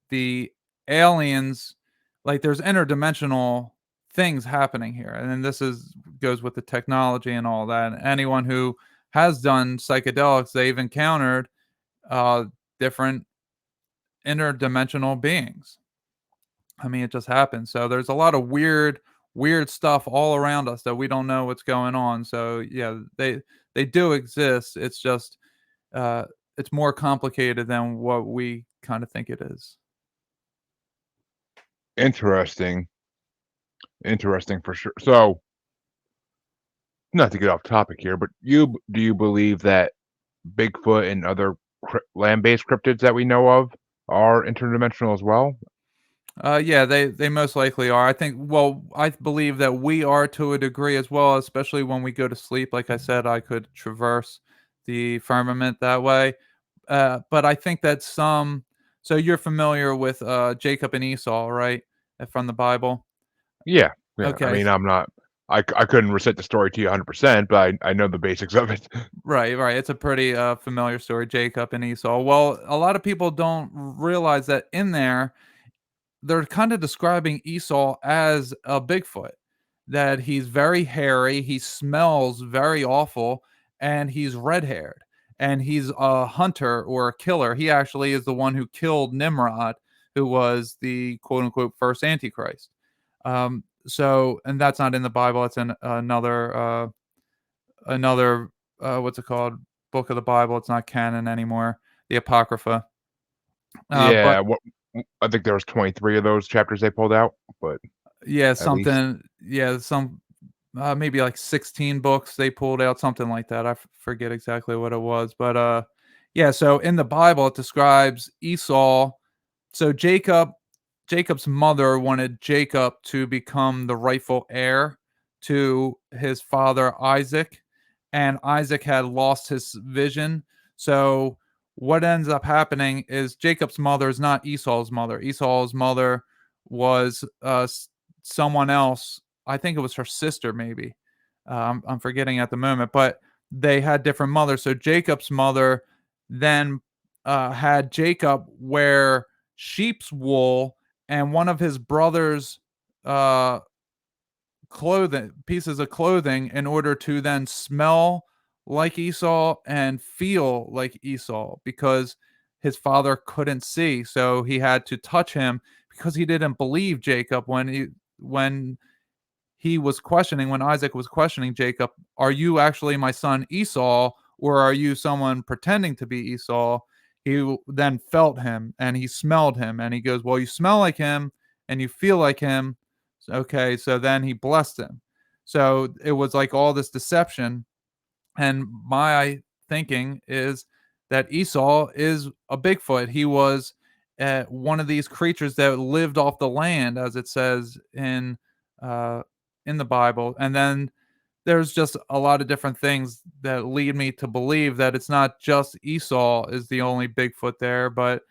the aliens. Like, there's interdimensional things happening here, and then this is goes with the technology and all that. And anyone who has done psychedelics, they've encountered uh, different interdimensional beings. I mean, it just happens. So there's a lot of weird stuff all around us that we don't know what's going on. So yeah, they do exist. It's just uh, it's more complicated than what we kind of think it is. Interesting. Interesting for sure. So, not to get off topic here, but do you believe that Bigfoot and other land-based cryptids that we know of are interdimensional as well? Yeah, they most likely are. I think. Well, I believe that we are to a degree as well, especially when we go to sleep. Like I said, I could traverse the firmament that way. But I think that some. So you're familiar with Jacob and Esau, right? From the Bible. Yeah, yeah. I Okay. mean, I'm not. I couldn't recite the story to you 100%, but I know the basics of it. Right, right. It's a pretty familiar story, Jacob and Esau. Well, a lot of people don't realize that in there they're kind of describing Esau as a Bigfoot, that he's very hairy, he smells very awful, and he's red haired, and he's a hunter or a killer. He actually is the one who killed Nimrod, who was the quote unquote first Antichrist. And that's not in the Bible. It's in another what's it called, book of the Bible. It's not canon anymore, the Apocrypha. But Yeah, I think there was 23 of those chapters they pulled out, but yeah, at least. something. Yeah, maybe like 16 books they pulled out, something like that. Forget exactly what it was, but yeah. So in the Bible, it describes Esau. So Jacob's mother wanted Jacob to become the rightful heir to his father Isaac, and Isaac had lost his vision. So what ends up happening is Jacob's mother is not Esau's mother. Esau's mother was someone else. I think it was her sister, maybe. I'm forgetting at the moment, but they had different mothers. So Jacob's mother then had Jacob wear sheep's wool and one of his brother's uh, pieces of clothing, in order to then smell like Esau and feel like Esau, because his father couldn't see. So he had to touch him because he didn't believe Jacob when he was questioning, when Isaac was questioning Jacob, are you actually my son Esau, or are you someone pretending to be Esau? He then felt him and he smelled him, and he goes, well, you smell like him and you feel like him. Okay, so then he blessed him. So it was like all this deception. And my thinking is that Esau is a Bigfoot. He was one of these creatures that lived off the land, as it says uh, in the Bible. And then there's just a lot of different things that lead me to believe that it's not just Esau is the only Bigfoot there, but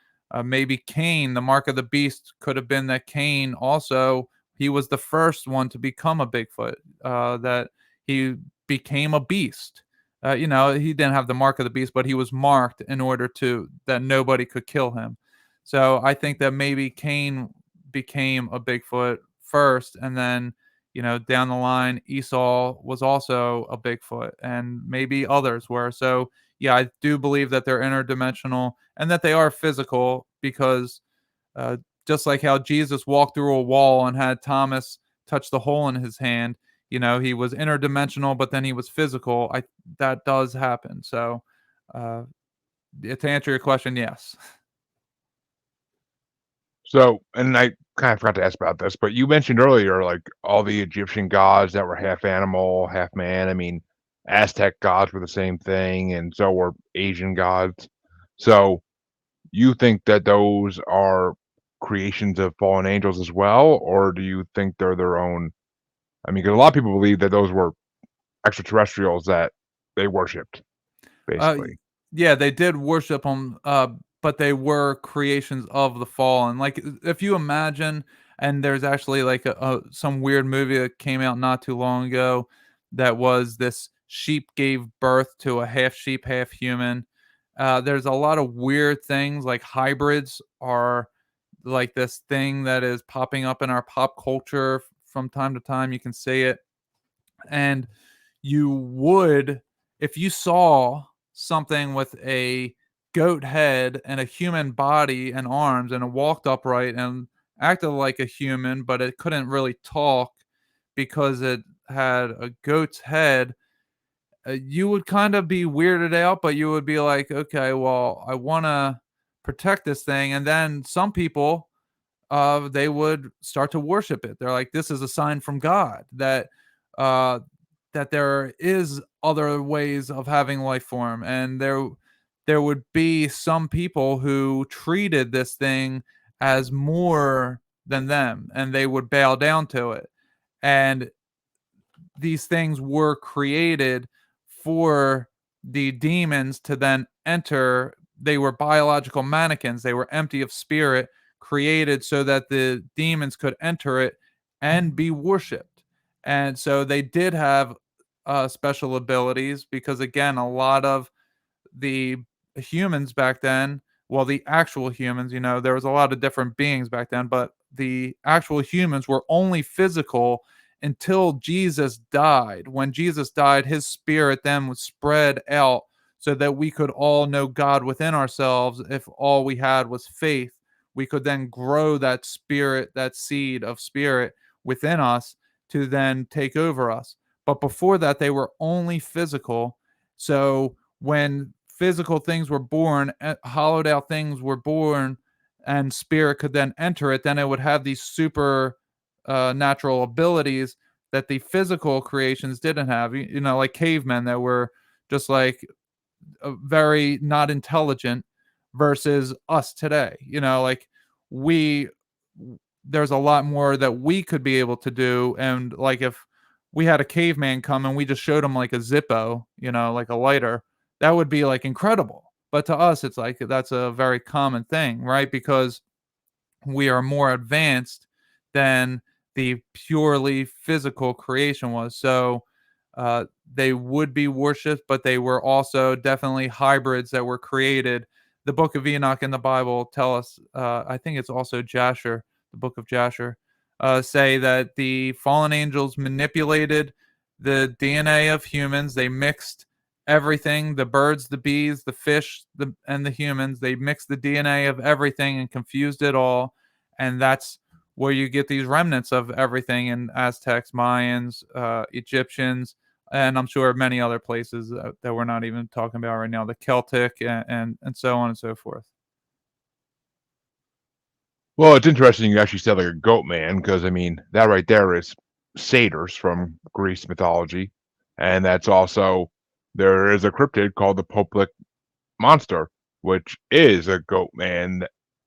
maybe Cain, the mark of the beast, could have been that Cain also, he was the first one to become a Bigfoot, that he became a beast. He didn't have the mark of the beast, but he was marked in order to that nobody could kill him. So I think that maybe Cain became a Bigfoot first, and then down the line, Esau was also a Bigfoot, and maybe others were. So, yeah, I do believe that they're interdimensional and that they are physical because uh, just like how Jesus walked through a wall and had Thomas touch the hole in his hand, he was interdimensional, but then he was physical. That does happen. So, uh, to answer your question, yes. So, and I kind of forgot to ask about this, but you mentioned earlier, like all the Egyptian gods that were half animal, half man. I mean, Aztec gods were the same thing, and so were Asian gods. So, you think that those are creations of fallen angels as well, or do you think they're their own? I mean, because a lot of people believe that those were extraterrestrials that they worshipped, Uh, basically. yeah, they did worship them, but they were creations of the fallen. Like if you imagine, and there's actually like some weird movie that came out not too long ago that was this sheep gave birth to a half sheep, half human. There's a lot of weird things like hybrids are like this thing that is popping up in our pop culture from time to time. You can see it, and you would, if you saw something with a goat head and a human body and arms, and it walked upright and acted like a human, but it couldn't really talk because it had a goat's head, you would kind of be weirded out, but you would be like, okay, well, I want to protect this thing. And then some people, they would start to worship it. They're like, this is a sign from God uh, that there is other ways of having life form, and there would be some people who treated this thing as more than them, and they would bow down to it. And these things were created for the demons to then enter. They were biological mannequins. They were empty of spirit, created so that the demons could enter it and be worshipped. And so they did have special abilities because, again, a lot of the humans back then, well, the actual humans, there was a lot of different beings back then, but the actual humans were only physical until Jesus died. When Jesus died, his spirit then was spread out so that we could all know God within ourselves. If all we had was faith, we could then grow that spirit, that seed of spirit within us to then take over us. But before that, they were only physical. So when physical things were born, hollowed out things were born, and spirit could then enter it, then it would have these super natural abilities that the physical creations didn't have. Like cavemen that were just like very not intelligent versus us today. Like we, there's a lot more that we could be able to do. And like if we had a caveman come and we just showed him like a Zippo, like a lighter, that would be like incredible. But to us, it's like that's a very common thing, right? Because we are more advanced than the purely physical creation was. So they would be worshipped, but they were also definitely hybrids that were created. The Book of Enoch in the Bible tell us, I think it's also Jasher, the Book of Jasher, say that the fallen angels manipulated the DNA of humans. They mixed everything, the birds, the bees, the fish, and the humans. They mixed the DNA of everything and confused it all. and that's where you get these remnants of everything in Aztecs, Mayans, Egyptians, and I'm sure many other places that we're not even talking about right now, the Celtic and so on and so forth. Well, it's interesting you actually said like a goat man, because I mean that right there is satyrs from Greece mythology, and that's also there is a cryptid called the Poplic monster, which is a goat man.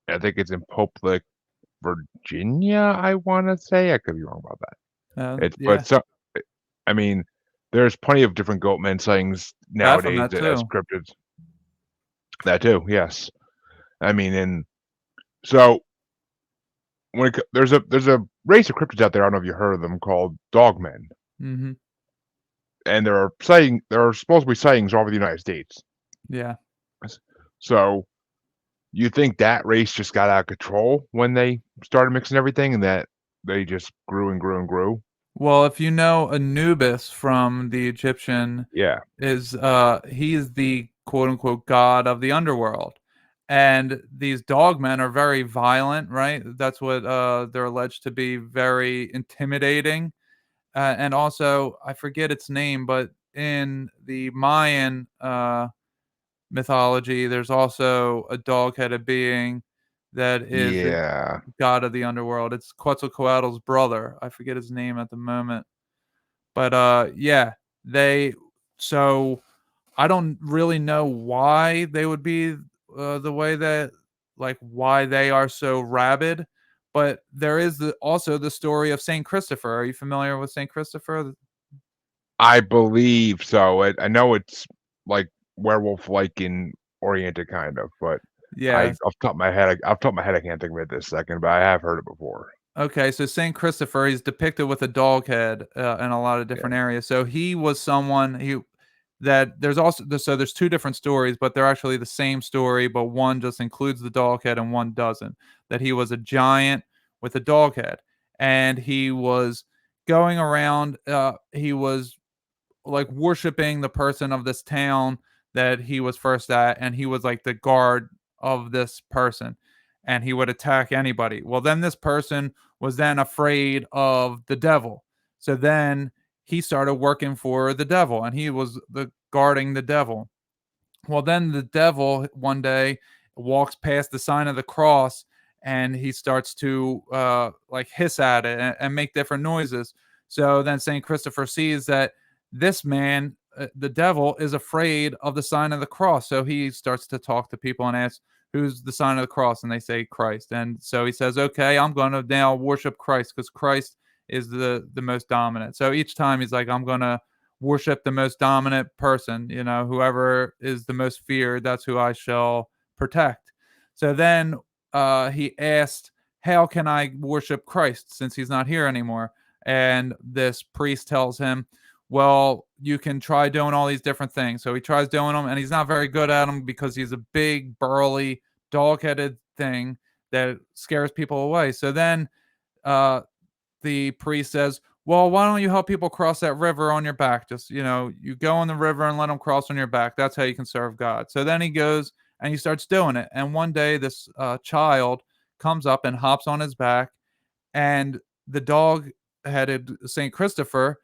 I think it's in Poplic, Virginia. I want to say I could be wrong about that. It's Yeah, but so I mean there's plenty of different goat man sightings nowadays Baphomet as too. cryptids. That too, yes. I mean, and so there's a race of cryptids out there. I don't know if you heard of them called dogmen, Hmm. and there are supposed to be sightings all over the United States. Yeah. So you think that race just got out of control when they started mixing everything, and that they just grew and grew and grew? Well, if you know Anubis from the Egyptian, Yeah, is he's the quote unquote god of the underworld. And these dogmen are very violent, right? That's what they're alleged to be, very intimidating. And also, I forget its name, but in the Mayan mythology, there's also a dog-headed being that is the yeah. god of the underworld. It's Quetzalcoatl's brother. I forget his name at the moment. But yeah, they so I don't really know why they would be the way that, like, why they are so rabid. But there is also the story of Saint Christopher. Are you familiar with Saint Christopher? I believe so. I know it's like werewolf-like in oriented kind of, but I Yeah. off the top of my head, I can't think of it this second, but I have heard it before. Okay, so Saint Christopher, he's depicted with a dog head in a lot of Yeah. different areas. So he was someone he that there's also so there's two different stories, but they're actually the same story, but one just includes the dog head and one doesn't. That he was a giant with a dog head, and he was going around. He was like worshiping the person of this town that he was first at, and he was like the guard of this person, and he would attack anybody. Well, then this person was then afraid of the devil, so then he started working for the devil, and he was the guarding the devil. Well, then the devil one day walks past the sign of the cross, and he starts to like hiss at it and make different noises. So then Saint Christopher sees that this man, the devil, is afraid of the sign of the cross. So he starts to talk to people and ask, "Who's the sign of the cross?" And they say Christ. And so he says, "Okay, I'm going to now worship Christ because Christ is the most dominant." So each time he's like, "I'm going to worship the most dominant person, whoever is the most feared, that's who I shall protect." So then he asked, "How can I worship Christ since he's not here anymore?" And this priest tells him, "Well, you can try doing all these different things." So he tries doing them, and he's not very good at them because he's a big, burly, dog headed thing that scares people away. So then uh, the priest says, "Well, why don't you help people cross that river on your back? Just, you go in the river and let them cross on your back. That's how you can serve God." So then he goes and he starts doing it. And one day, this child comes up and hops on his back, and the dog headed St. Christopher,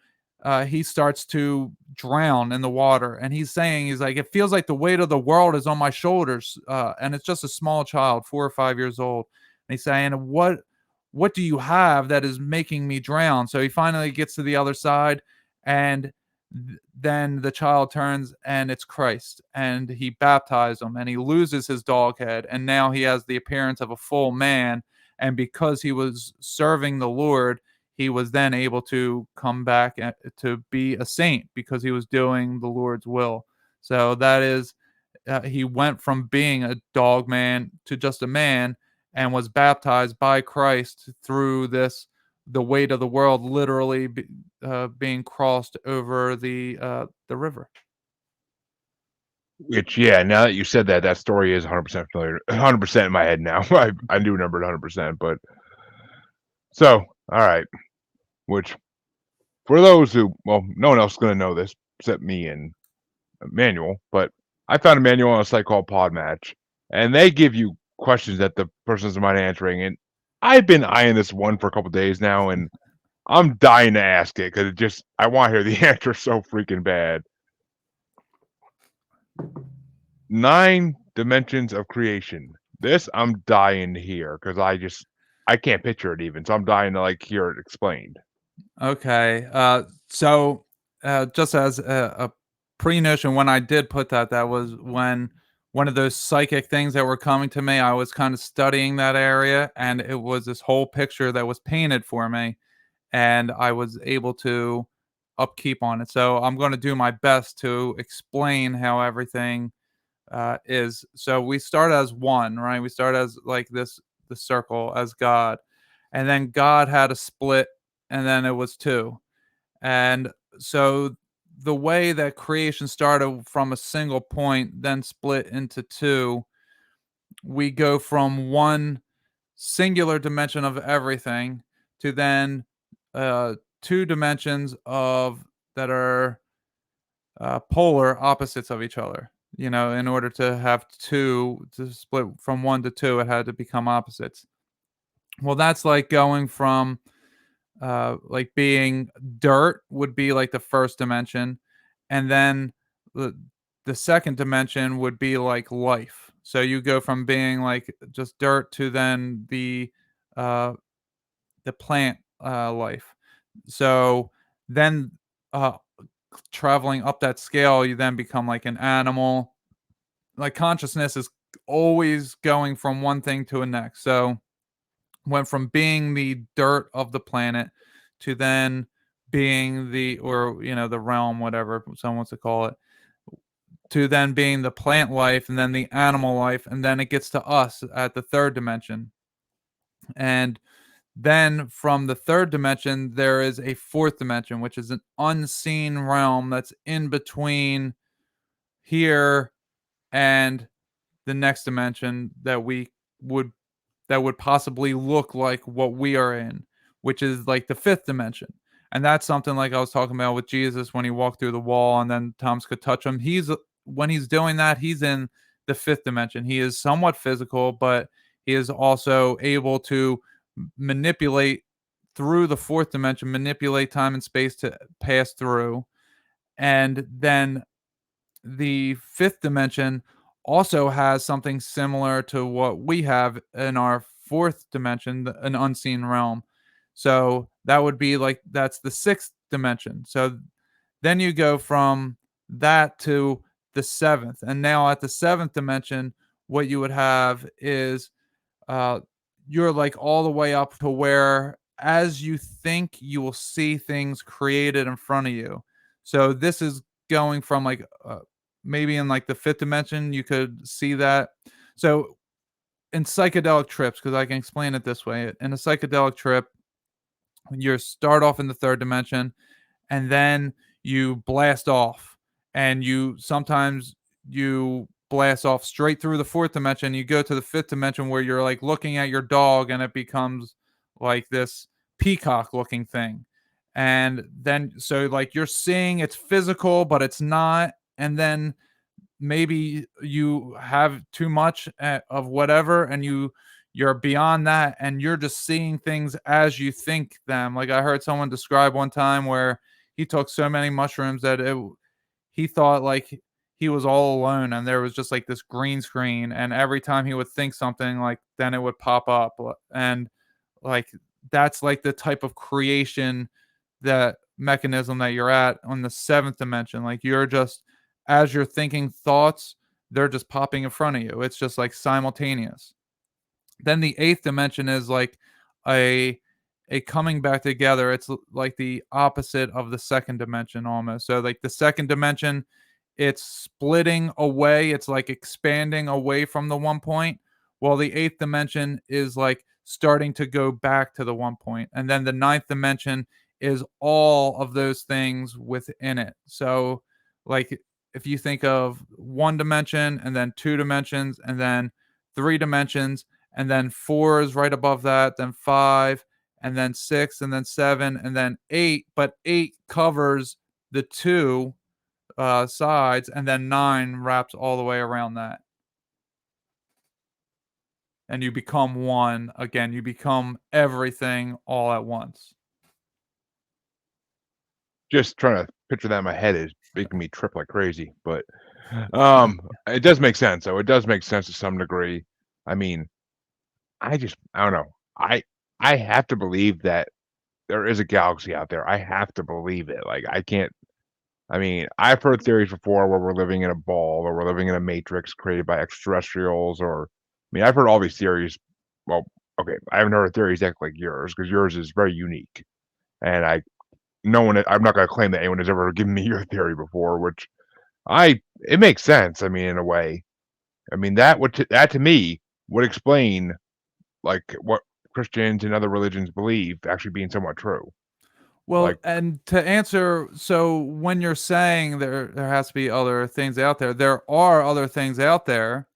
he starts to drown in the water. And he's like, "It feels like the weight of the world is on my shoulders." And it's just a small child, 4 or 5 years old. And he's saying, What do you have that is making me drown?" So he finally gets to the other side, and then the child turns and it's Christ, and he baptized him, and he loses his dog head, and now he has the appearance of a full man. And because he was serving the Lord, he was then able to come back to be a saint because he was doing the Lord's will. So that is, he went from being a dog man to just a man, and was baptized by Christ through the weight of the world literally being crossed over the river. Which, yeah, now that you said that, that story is 100% familiar, 100% in my head now. I do remember it 100%. But so, all right. Which for those who, well, no one else is going to know this except me and Manuel. But I found a manual on a site called Podmatch, and they give you questions that the person doesn't mind answering. And I've been eyeing this one for a couple days now, and I'm dying to ask it because I want to hear the answer so freaking bad. 9 dimensions of creation. This I'm dying to hear because I can't picture it even, so I'm dying to like hear it explained. Okay. Just as a pre-notion, when I did put that, that was when one of those psychic things that were coming to me, I was kind of studying that area, and it was this whole picture that was painted for me, and I was able to upkeep on it. So I'm going to do my best to explain how everything is. So we start as one, right? We start as like the circle as God, and then God had a split, and then it was two. And so the way that creation started from a single point, then split into two, we go from one singular dimension of everything to then two dimensions of that are polar opposites of each other. You know, in order to have two to split from one to two, it had to become opposites. Well, that's like going from like being dirt would be like the first dimension, and then the the second dimension would be like life. So you go from being like just dirt to then uh the plant life. So then uh traveling up that scale, you then become like an animal. Like consciousness is always going from one thing to the next. So went from being the dirt of the planet to then being the or the realm, whatever someone wants to call it, to then being the plant life and then the animal life, and then it gets to us at the third dimension. And then from the third dimension there is a fourth dimension, which is an unseen realm that's in between here and the next dimension would that would possibly look like what we are in, which is like the fifth dimension. And that's something like I was talking about with Jesus when he walked through the wall and then Thomas could touch him. When he's doing that, he's in the fifth dimension. He is somewhat physical, but he is also able to manipulate through the fourth dimension, manipulate time and space to pass through. And then the fifth dimension also has something similar to what we have in our fourth dimension, an unseen realm. So that would be like that's the sixth dimension. So then you go from that to the seventh. And now at the seventh dimension, what you would have is uh, you're like all the way up to where as you think you will see things created in front of you. So this is going from like maybe in like the fifth dimension you could see that. So in psychedelic trips, because I can explain it this way, in a psychedelic trip you start off in the third dimension and then you blast off, and you blast off straight through the fourth dimension. You go to the fifth dimension where you're like looking at your dog and it becomes like this peacock looking thing. And then so like you're seeing it's physical but it's not. And then maybe you have too much of whatever, and you're beyond that and you're just seeing things as you think them. Like I heard someone describe one time where he took so many mushrooms that he thought like he was all alone and there was just like this green screen, and every time he would think something like then it would pop up. And like that's like the type of creation, that mechanism that you're at on the seventh dimension. Like you're just as you're thinking thoughts, they're just popping in front of you. It's just like simultaneous. Then the eighth dimension is like a a coming back together. It's like the opposite of the second dimension almost. So like the second dimension, it's splitting away, it's like expanding away from the one point, while the eighth dimension is like starting to go back to the one point. And then the ninth dimension is all of those things within it. So like if you think of one dimension and then two dimensions and then three dimensions, and then four is right above that, then five, and then six, and then seven, and then eight. But eight covers the two sides, and then nine wraps all the way around that. and you become one again. You become everything all at once. Just trying to picture that in my head is making me trip like crazy. But it does make sense. So it does make sense to some degree. I mean, I don't know. I have to believe that there is a galaxy out there. I have to believe it. Like I can't. I mean, I've heard theories before where we're living in a ball or we're living in a matrix created by extraterrestrials. Or I mean, I've heard all these theories. Well, okay, I haven't heard a theory exactly like yours because yours is very unique, and no one. I'm not going to claim that anyone has ever given me your theory before, which it makes sense. I mean, in a way. I mean, that to me would explain like what Christians and other religions believe actually being somewhat true. Well, Like, and to answer, so when you're saying there has to be other things out there, there are other things out there.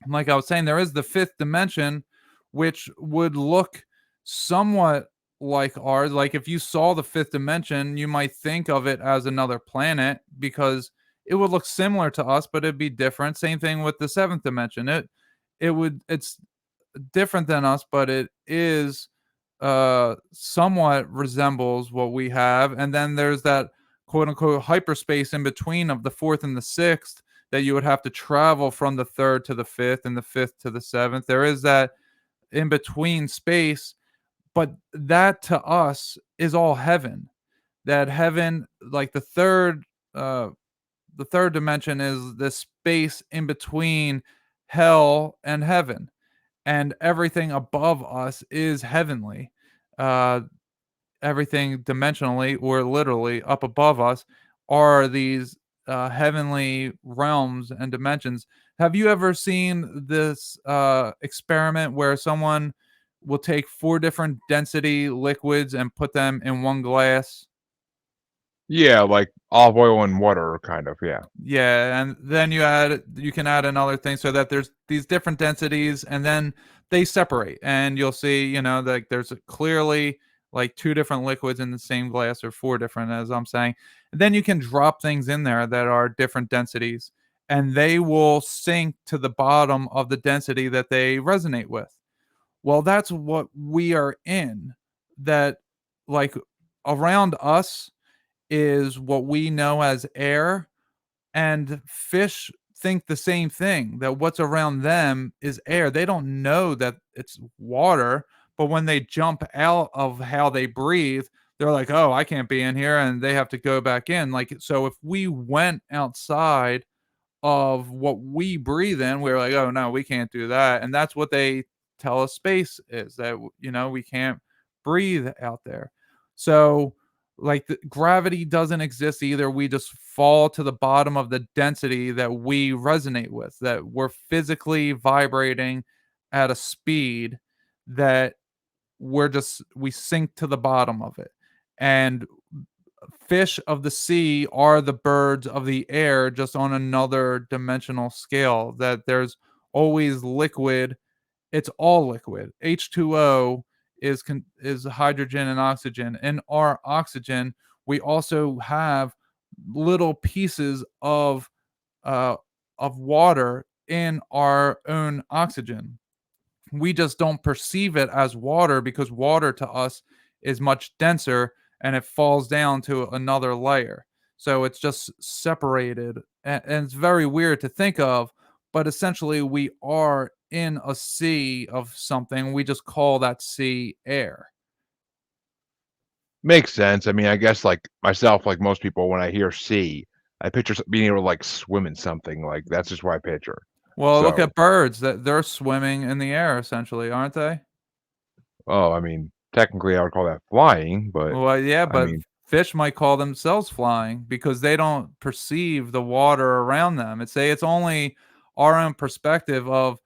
Like I was saying, there is the fifth dimension, which would look somewhat like ours. Like if you saw the fifth dimension, you might think of it as another planet because it would look similar to us, but it'd be different. Same thing with the seventh dimension. It's different than us, but it is somewhat resembles what we have. And then there's that quote unquote hyperspace in between of the fourth and the sixth that you would have to travel from the third to the fifth and the fifth to the seventh. There is that in between space, but that to us is all heaven. That heaven, like uh the third dimension is the space in between hell and heaven, and everything above us is heavenly. Uh, Everything dimensionally or literally up above us are these heavenly realms and dimensions. Have you ever seen this experiment where someone will take four different density liquids and put them in one glass? yeah, like olive oil and water, kind of. Yeah. Yeah, and then you can add another thing so that there's these different densities and then they separate and you'll see, like there's clearly like two different liquids in the same glass or four different as I'm saying. And then you can drop things in there that are different densities and they will sink to the bottom of the density that they resonate with. Well, that's what we are in. That like around us is what we know as air, and fish think the same thing, that what's around them is air. They don't know that it's water, but when they jump out of how they breathe, they're like, "Oh, I can't be in here," and they have to go back in. Like, so if we went outside of what we breathe in, we're like, "Oh, no, we can't do that." And that's what they tell us space is, that, we can't breathe out there. So, like, the gravity doesn't exist either. We just fall to the bottom of the density that we resonate with, that we're physically vibrating at a speed that we sink to the bottom of it. And fish of the sea are the birds of the air, just on another dimensional scale. That there's always liquid. It's all liquid. H2O is hydrogen and oxygen. In our oxygen, we also have little pieces uh, of water in our own oxygen. We just don't perceive it as water because water to us is much denser and it falls down to another layer. So it's just separated. And it's very weird to think of, but essentially we are in a sea of something. We just call that sea air. Makes sense. I mean, I guess like myself, like most people, when I hear sea, I picture being able to like swim in something. Like that's just what I picture. Well, look So, at birds, that they're swimming in the air essentially, aren't they? oh, I mean, technically, I would call that flying, but Well, yeah, I but mean, fish might call themselves flying because they don't perceive the water around them. It's only our own perspective of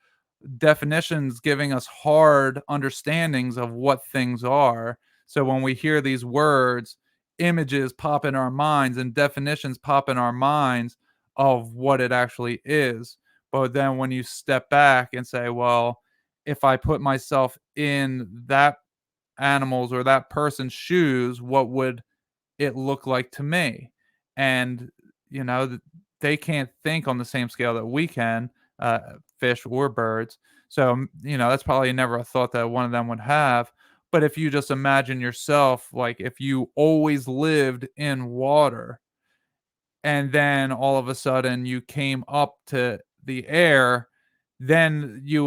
definitions giving us hard understandings of what things are. So when we hear these words, images pop in our minds and definitions pop in our minds of what it actually is. But then when you step back and say, well, if I put myself in that animal's or that person's shoes, what would it look like to me? And you know, they can't think on the same scale that we can, fish or birds. So, that's probably never a thought that one of them would have. But if you just imagine yourself, like if you always lived in water and then all of a sudden you came up to the air, then you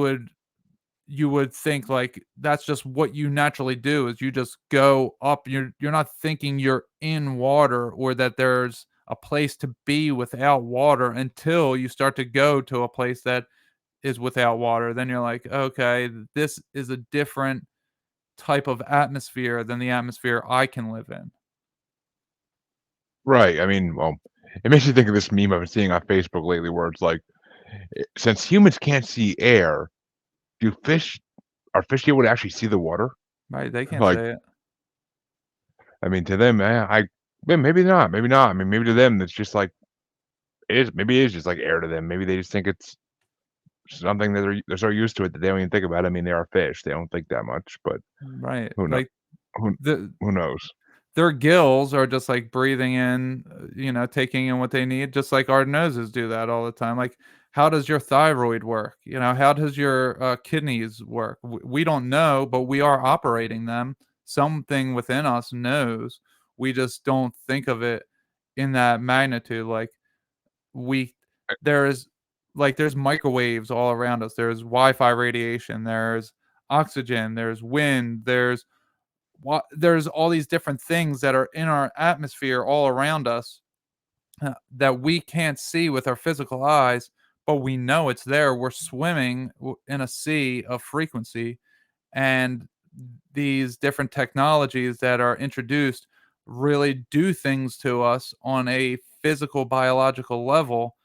would think like that's just what you naturally do is you just go up. You're not thinking you're in water or that there's a place to be without water until you start to go to a place that is without water. Then you're like, okay, this is a different type of atmosphere than the atmosphere I can live in. Right. I mean, well, it makes you think of this meme I've been seeing on Facebook lately, where it's like, since humans can't see air, do fish are fish able to actually see the water? Right? They can't Like, say it. I mean, to them, maybe not, maybe not. I mean, maybe to them it's just like maybe it is just like air to them. Maybe they just think it's something that they're so used to it that they don't even think about it. I mean, they are fish; they don't think that much. But Right. who know? Like Who the who knows? their gills are just like breathing in, taking in what they need, just like our noses do that all the time. Like, how does your thyroid work? How does your kidneys work? We don't know, but we are operating them. Something within us knows. We just don't think of it in that magnitude. Like, we, there's there's microwaves all around us. There's Wi-Fi radiation. There's oxygen. There's wind. There's all these different things that are in our atmosphere all around us that we can't see with our physical eyes, but we know it's there. We're swimming in a sea of frequency, and these different technologies that are introduced really do things to us on a physical, biological level.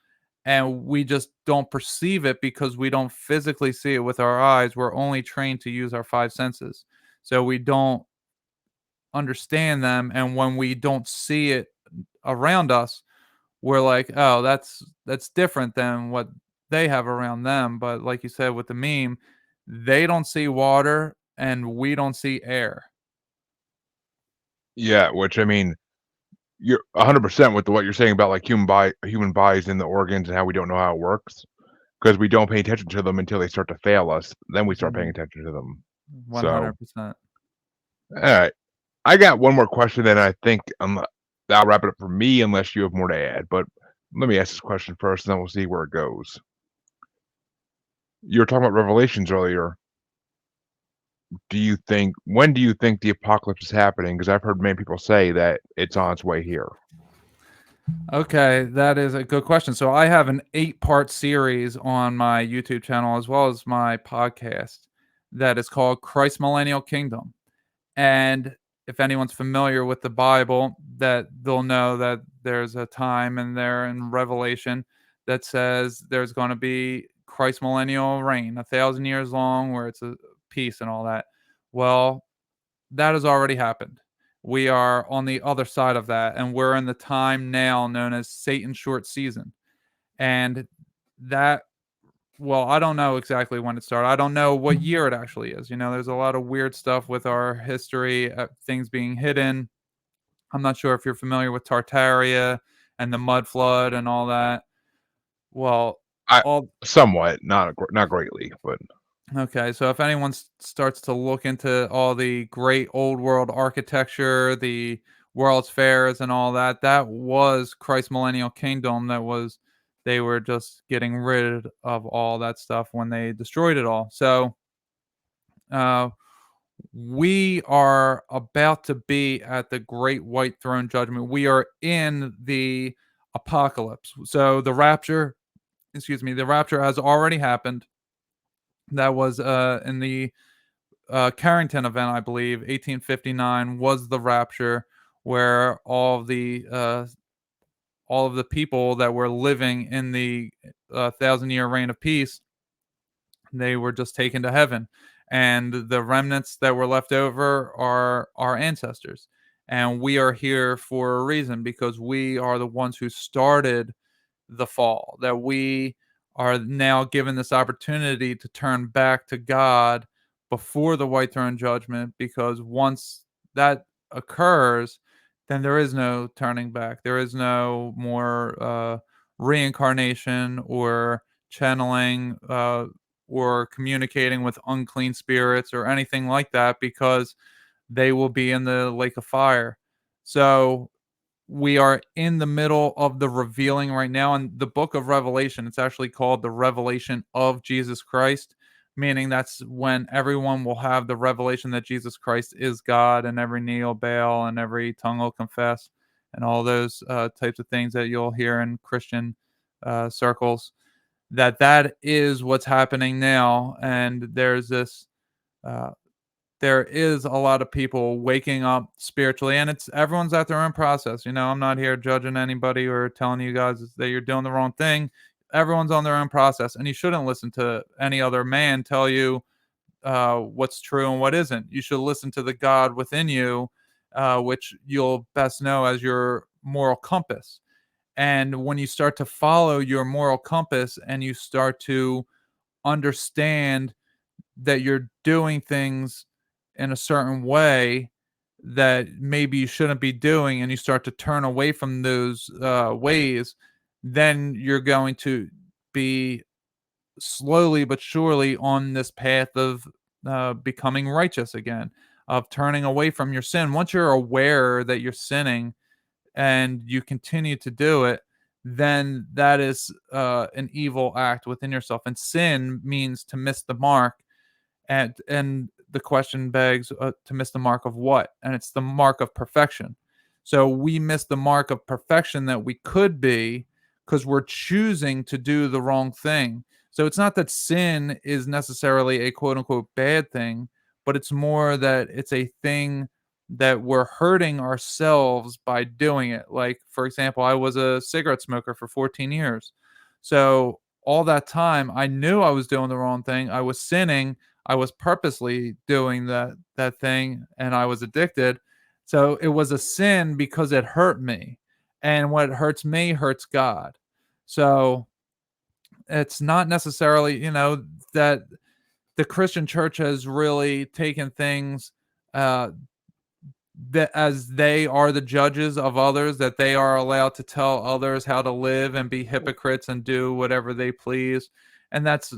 And we just don't perceive it because we don't physically see it with our eyes. We're only trained to use our five senses. So we don't understand them, and when we don't see it around us, we're like, "Oh, that's different than what they have around them." But like you said with the meme, they don't see water and we don't see air. Yeah, which I mean, you're 100% with what you're saying about like human bodies and the organs and how we don't know how it works because we don't pay attention to them until they start to fail us. Then we start paying Mhm. attention to them. So, 100%. all right. I got one more question, then I think that'll wrap it up for me, unless you have more to add. But let me ask this question first, and then we'll see where it goes. You were talking about revelations earlier. When do you think the apocalypse is happening? Because I've heard many people say that it's on its way here. Okay, that is a good question. So I have an 8-part series on my YouTube channel as well as my podcast that is called Christ Millennial Kingdom. And if anyone's familiar with the Bible, that they'll know that there's a time in there in Revelation that says there's going to be Christ's millennial reign, 1,000 years long, where it's a peace and all that. Well, that has already happened. We are on the other side of that, and we're in the time now known as Satan's short season. And that well, I don't know exactly when it started. I don't know what year it actually is. There's a lot of weird stuff with our history, things being hidden. I'm not sure if you're familiar with Tartaria and the mud flood and all that. Well, I all somewhat, not greatly, but okay. So if anyone starts to look into all the great old world architecture, the World's Fairs and all that, that was Christ's millennial kingdom. They were just getting rid of all that stuff when they destroyed it all. So Uh, we are about to be at the great white throne judgment. We are in the apocalypse. So the rapture has already happened. That was in the Carrington event, I believe, 1859 was the rapture, where all of the people that were living in the 1,000-year reign of peace, they were just taken to heaven. And the remnants that were left over are our ancestors. And we are here for a reason because we are the ones who started the fall, that we are now given this opportunity to turn back to God before the white throne judgment, because once that occurs, then there is no turning back. There is no more reincarnation or channeling. or communicating with unclean spirits or anything like that, because they will be in the lake of fire. So we are in the middle of the revealing right now. In the book of Revelation, it's actually called the revelation of Jesus Christ, meaning that's when everyone will have the revelation that Jesus Christ is God, and every knee will bow and every tongue will confess, and all those types of things that you'll hear in Christian circles. That is what's happening now. And uh, there is a lot of people waking up spiritually, and it's everyone's at their own process. I'm not here judging anybody or telling you guys that you're doing the wrong thing. Everyone's on their own process, and you shouldn't listen to any other man tell you what's true and what isn't. You should listen to the God within you, which you'll best know as your moral compass. And when you start to follow your moral compass and you start to understand that you're doing things in a certain way that maybe you shouldn't be doing, and you start to turn away from those ways, then you're going to be slowly but surely on this path of becoming righteous again, of turning away from your sin. Once you're aware that you're sinning and you continue to do it, then that is an evil act within yourself. And sin means to miss the mark, and the question begs, to miss the mark of what? And it's the mark of perfection. So we miss the mark of perfection that we could be, because we're choosing to do the wrong thing. So it's not that sin is necessarily a quote unquote bad thing, but it's more that it's a thing that we're hurting ourselves by doing it. Like, for example, I was a cigarette smoker for 14 years. So all that time I knew I was doing the wrong thing. I was sinning. I was purposely doing that thing, and I was addicted. So it was a sin because it hurt me. And what hurts me hurts God. So it's not necessarily, that the Christian church has really taken things uh that as they are the judges of others, that they are allowed to tell others how to live and be hypocrites and do whatever they please. And that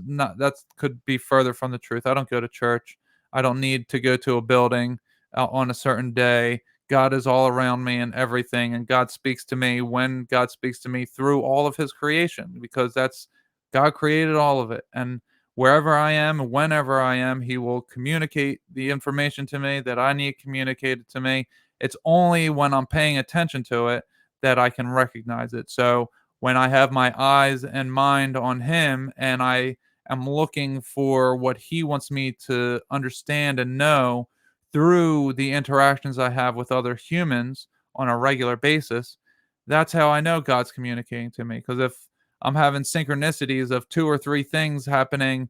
could be further from the truth. I don't go to church. I don't need to go to a building on a certain day. God is all around me and everything, and God speaks to me when God speaks to me through all of his creation, because that's God created all of it. And wherever I am, whenever I am, he will communicate the information to me that I need communicated to me. It's only when I'm paying attention to it that I can recognize it. So when I have my eyes and mind on him, and I am looking for what he wants me to understand and know through the interactions I have with other humans on a regular basis, that's how I know God's communicating to me. Because if I'm having synchronicities of two or three things happening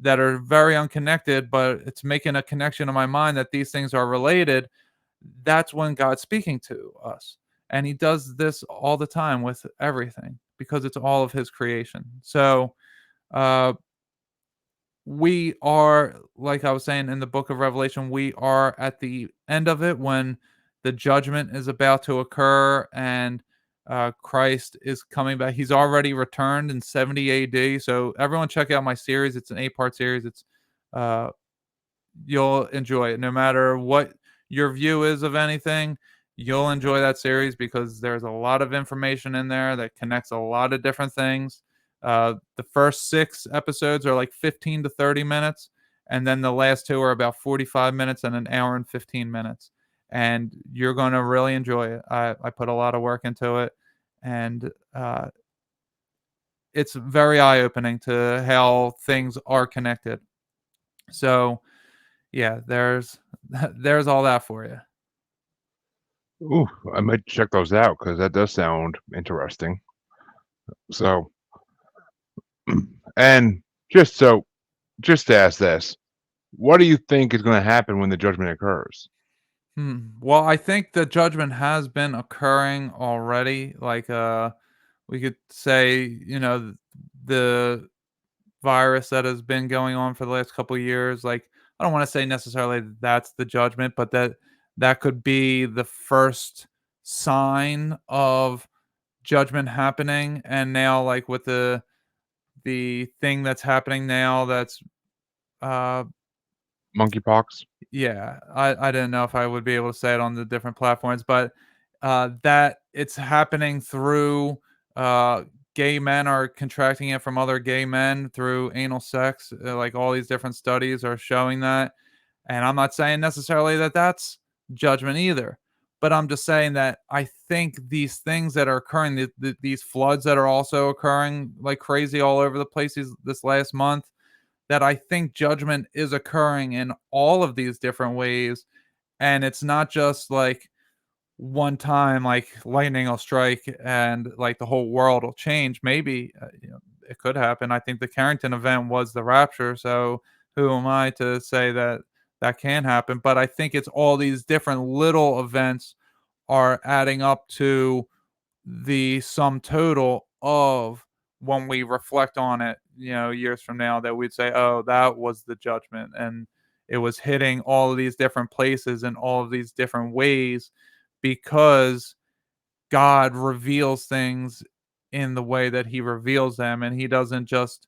that are very unconnected, but it's making a connection in my mind that these things are related, that's when God's speaking to us. And he does this all the time with everything, because it's all of his creation. So uh, we are, like I was saying in the book of Revelation, we are at the end of it when the judgment is about to occur, and Christ is coming back. He's already returned in 70 AD. So everyone check out my series. It's an 8-part series. It's uh, you'll enjoy it no matter what your view is of anything. You'll enjoy that series because there's a lot of information in there that connects a lot of different things. The first 6 episodes are like 15 to 30 minutes, and then the last 2 are about 45 minutes and an hour and 15 minutes. And you're going to really enjoy it. I put a lot of work into it, and it's very eye opening to how things are connected. So, yeah, there's there's all that for you. Ooh, I might check those out because that does sound interesting. So, and just to ask this, what do you think is going to happen when the judgment occurs? Well, I think the judgment has been occurring already. Like, we could say, the virus that has been going on for the last couple of years. Like, I don't want to say necessarily that's the judgment, but that could be the first sign of judgment happening. And now, like with the thing that's happening now that's uh Monkeypox. yeah, I didn't know if I would be able to say it on the different platforms, but that it's happening through uh gay men are contracting it from other gay men through anal sex. Like all these different studies are showing that. And I'm not saying necessarily that that's judgment either, but I'm just saying that I think these things that are occurring, these floods that are also occurring like crazy all over the place this last month, that I think judgment is occurring in all of these different ways. And it's not just like one time, like lightning will strike and like the whole world will change. Maybe it could happen. I think the Carrington event was the rapture. So who am I to say that that can happen? But I think it's all these different little events are adding up to the sum total of when we reflect on it, years from now, that we'd say, "Oh, that was the judgment," and it was hitting all of these different places in all of these different ways because God reveals things in the way that He reveals them, and He doesn't just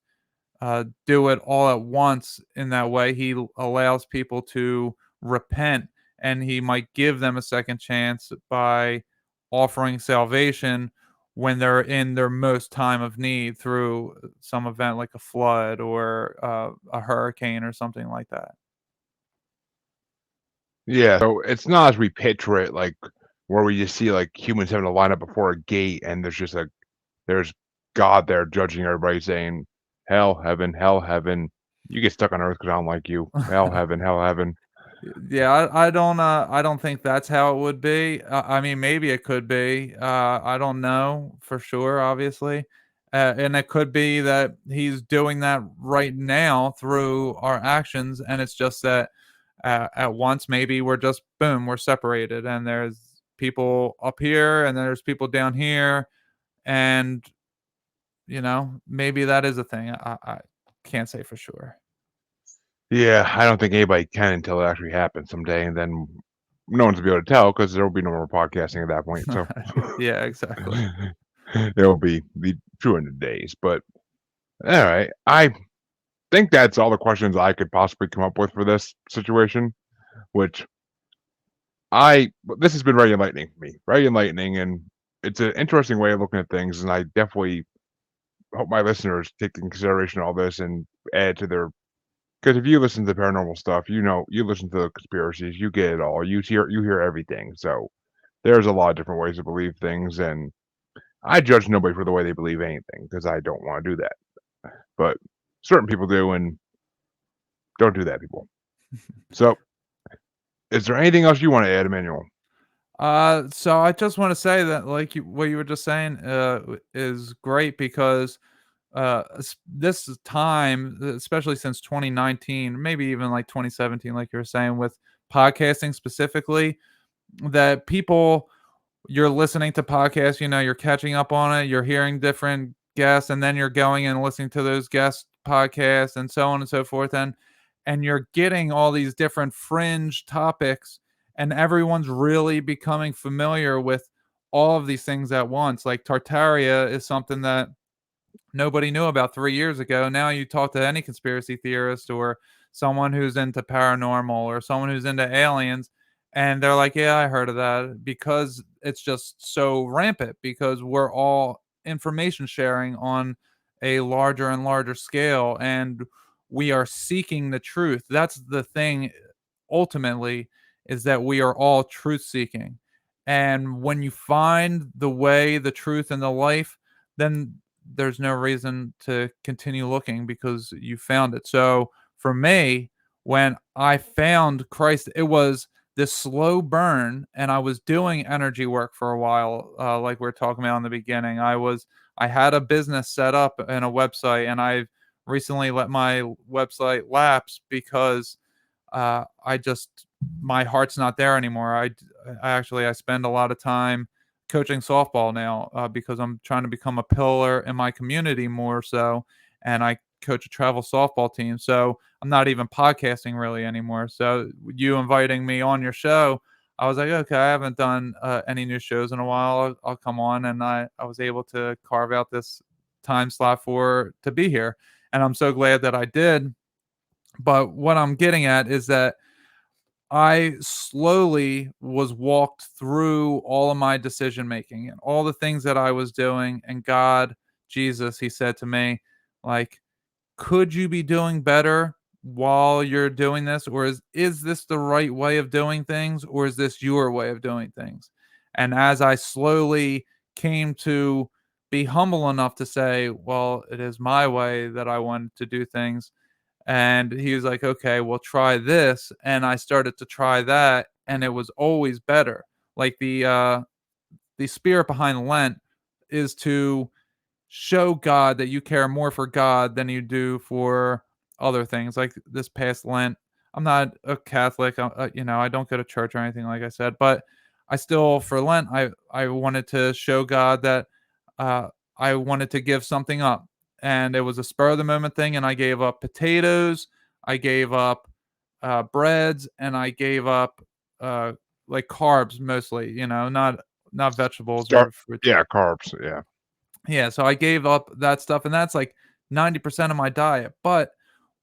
do it all at once in that way. He allows people to repent, and He might give them a second chance by offering salvation when they're in their most time of need through some event like a flood or a hurricane or something like that. Yeah, so it's not as we picture it, like where we just see like humans having to line up before a gate, and there's God there judging everybody, saying, "Hell, heaven, hell, heaven. You get stuck on earth because I don't like you. Hell, heaven, hell, heaven." Yeah, I don't think that's how it would be. I mean, maybe it could be. I don't know for sure, obviously. And it could be that he's doing that right now through our actions, and it's just that at once maybe we're just boom, we're separated, and there's people up here, and there's people down here, and maybe that is a thing. I can't say for sure. Yeah, I don't think anybody can until it actually happens someday, and then no one's gonna be able to tell because there will be no more podcasting at that point. So Yeah, exactly. it will be the true end of days. But all right, I think that's all the questions I could possibly come up with for this situation. Which this has been very enlightening for me, very enlightening, and it's an interesting way of looking at things. And I definitely hope my listeners take into consideration all this and add to their. Because if you listen to paranormal stuff, you listen to the conspiracies, you get it all. You hear everything. So there's a lot of different ways to believe things, and I judge nobody for the way they believe anything because I don't want to do that. But certain people do, and don't do that, people. So, is there anything else you want to add, Emmanuel? So I just want to say that, like what you were just saying, is great because this time, especially since 2019, maybe even like 2017, like you were saying with podcasting specifically, that people you're listening to podcasts, you're catching up on it, you're hearing different guests, and then you're going and listening to those guest podcasts and so on and so forth. And you're getting all these different fringe topics, and everyone's really becoming familiar with all of these things at once. Like Tartaria is something that nobody knew about 3 years ago. Now you talk to any conspiracy theorist or someone who's into paranormal or someone who's into aliens, and they're like, "Yeah, I heard of that," because it's just so rampant because we're all information sharing on a larger and larger scale, and we are seeking the truth. That's the thing ultimately, is that we are all truth seeking. And when you find the way, the truth, and the life, then there's no reason to continue looking because you found it. So for me, when I found Christ, it was this slow burn, and I was doing energy work for a while, like we are talking about in the beginning. I had a business set up and a website, and I've recently let my website lapse because I just my heart's not there anymore. I spend a lot of time coaching softball now because I'm trying to become a pillar in my community more so, and I coach a travel softball team. So I'm not even podcasting really anymore. So you inviting me on your show, I was like, okay, I haven't done any new shows in a while. I'll come on, and I was able to carve out this time slot for to be here, and I'm so glad that I did. But what I'm getting at is that I slowly was walked through all of my decision making and all the things that I was doing. And God, Jesus, He said to me, like, could you be doing better while you're doing this? Or is this the right way of doing things? Or is this your way of doing things? And as I slowly came to be humble enough to say, well, it is my way that I wanted to do things, and he was like, okay, well, try this. And I started to try that, and it was always better. Like the spirit behind Lent is to show God that you care more for God than you do for other things. Like this past Lent, I'm not a Catholic, I don't go to church or anything, like I said, but I still, for Lent, I wanted to show God that uh, I wanted to give something up, and it was a spur of the moment thing, and I gave up potatoes, I gave up breads, and I gave up uh, like carbs mostly, not vegetables Start. or fruits. Yeah, carbs. Yeah. Yeah, so I gave up that stuff, and that's like 90% of my diet. But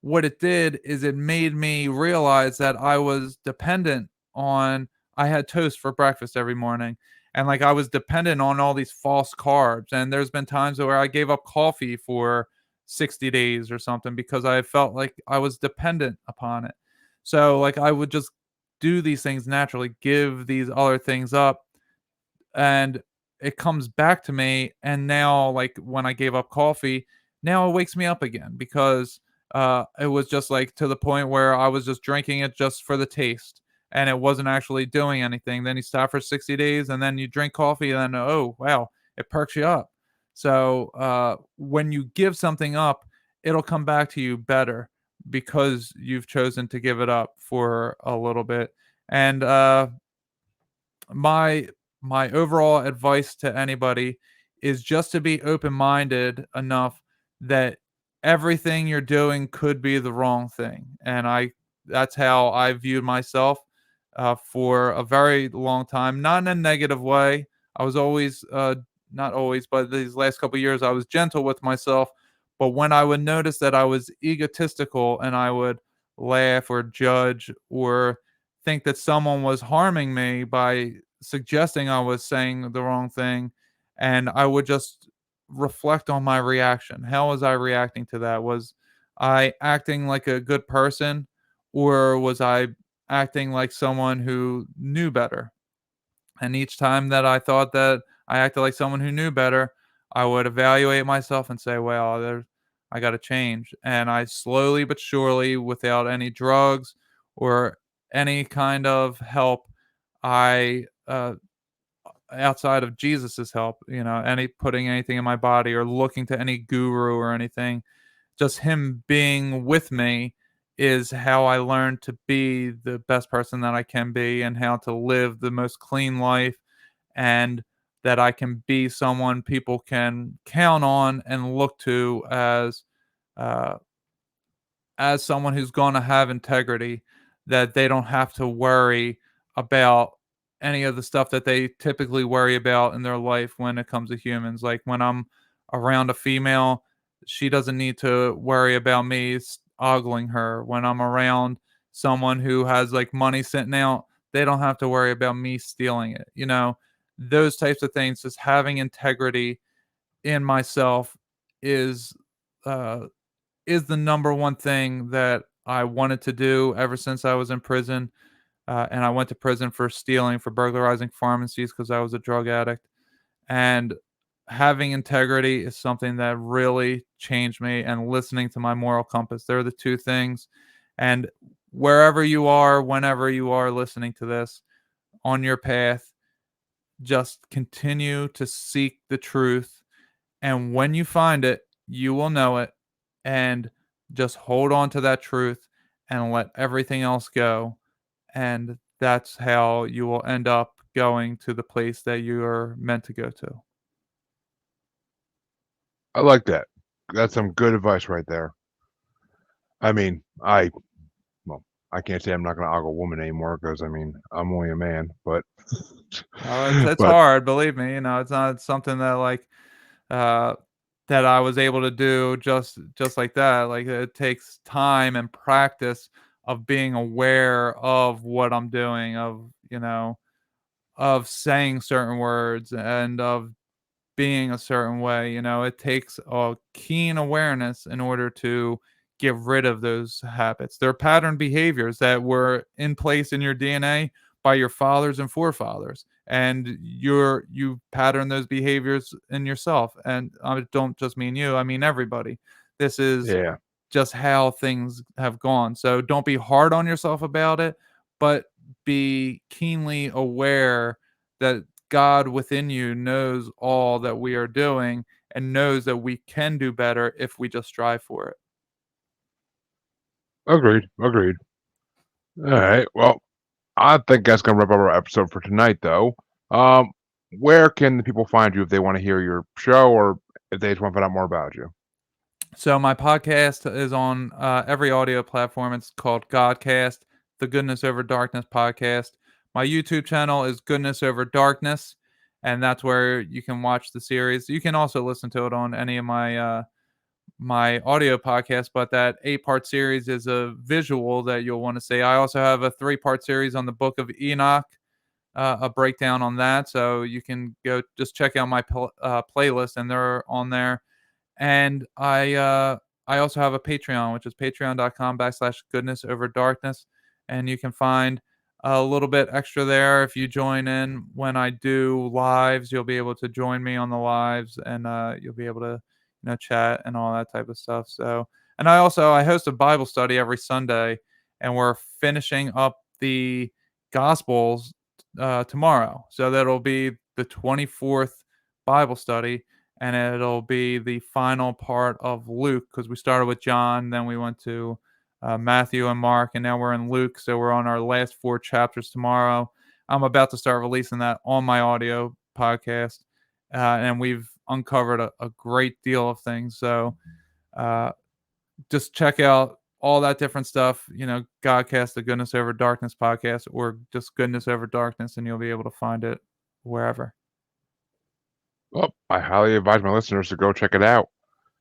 what it did is it made me realize that I was dependent on I had toast for breakfast every morning. And like I was dependent on all these false carbs. And there's been times where I gave up coffee for 60 days or something because I felt like I was dependent upon it. So like I would just do these things naturally, give these other things up, and it comes back to me. And now, like when I gave up coffee, now it wakes me up again because it was just like to the point where I was just drinking it just for the taste, and it wasn't actually doing anything. Then you stop for 60 days, and then you drink coffee, and then oh wow, it perks you up. So when you give something up, it'll come back to you better because you've chosen to give it up for a little bit. And my my overall advice to anybody is just to be open-minded enough that everything you're doing could be the wrong thing. And I that's how I viewed myself for a very long time, not in a negative way. I was always not always, but these last couple of years I was gentle with myself. But when I would notice that I was egotistical and I would laugh or judge or think that someone was harming me by suggesting I was saying the wrong thing, and I would just reflect on my reaction. How was I reacting to that? Was I acting like a good person, or was I acting like someone who knew better? And each time that I thought that I acted like someone who knew better, I would evaluate myself and say, well, I got to change. And I slowly but surely, without any drugs or any kind of help, I outside of Jesus's help, any putting anything in my body or looking to any guru or anything, just him being with me is how I learned to be the best person that I can be and how to live the most clean life, and that I can be someone people can count on and look to uh, as someone who's going to have integrity, that they don't have to worry about any of the stuff that they typically worry about in their life when it comes to humans. Like when I'm around a female, she doesn't need to worry about me ogling her. When I'm around someone who has like money sitting out, they don't have to worry about me stealing it. Those types of things, just having integrity in myself is uh is the number one thing that I wanted to do ever since I was in prison. And I went to prison for stealing, for burglarizing pharmacies because I was a drug addict. And having integrity is something that really changed me, and listening to my moral compass. They're the two things. And wherever you are, whenever you are listening to this on your path, just continue to seek the truth, and when you find it, you will know it. And just hold on to that truth and let everything else go. And that's how you will end up going to the place that you are meant to go to. I like that. That's some good advice right there. I mean, well, I can't say I'm not going to ogle a woman anymore because I mean I'm only a man, but Oh, it's but hard, believe me. It's not something that like uh that I was able to do just like that. Like, it takes time and practice of being aware of what I'm doing, of, of saying certain words and of being a certain way. It takes a keen awareness in order to get rid of those habits. They're pattern behaviors that were in place in your DNA by your fathers and forefathers, and you pattern those behaviors in yourself. And I don't just mean you; I mean everybody. This is Yeah, just how things have gone. So don't be hard on yourself about it, but be keenly aware that God within you knows all that we are doing and knows that we can do better if we just strive for it. agreed, agreed. All right. Well, I think that's gonna wrap up our episode for tonight, though. Um, where can the people find you if they want to hear your show or if they just want to find out more about you? So my podcast is on every audio platform. It's called Godcast, the Goodness Over Darkness podcast. My YouTube channel is Goodness Over Darkness, and that's where you can watch the series. You can also listen to it on any of my audio podcast, but that 8-part series is a visual that you'll want to see. I also have a 3-part series on the Book of Enoch, a breakdown on that, so you can go just check out my playlist, and they're on there. And I also have a Patreon, which is patreon.com/goodness over darkness. And you can find a little bit extra there. If you join in when I do lives, you'll be able to join me on the lives, and you'll be able to, chat and all that type of stuff. So, and I host a Bible study every Sunday, and we're finishing up the Gospels tomorrow. So that'll be the 24th Bible study, and it'll be the final part of Luke, because we started with John, then we went to Matthew and Mark, and now we're in Luke. So we're on our last 4 chapters tomorrow. I'm about to start releasing that on my audio podcast, and we've uncovered a great deal of things. So uh, just check out all that different stuff. Godcast, the Goodness Over Darkness podcast, or just Goodness Over Darkness, and you'll be able to find it wherever. Well, I highly advise my listeners to go check it out.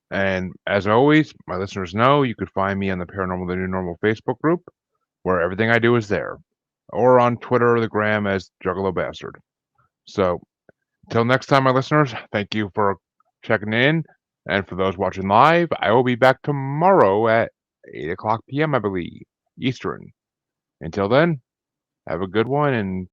And as always, my listeners know you could find me on the Paranormal the New Normal Facebook group, where everything I do is there, or on Twitter or the Gram as Juggalo Bastard. So, until next time, my listeners, thank you for checking in. And for those watching live, I will be back tomorrow at 8 o'clock p.m., I believe, Eastern. Until then, have a good one and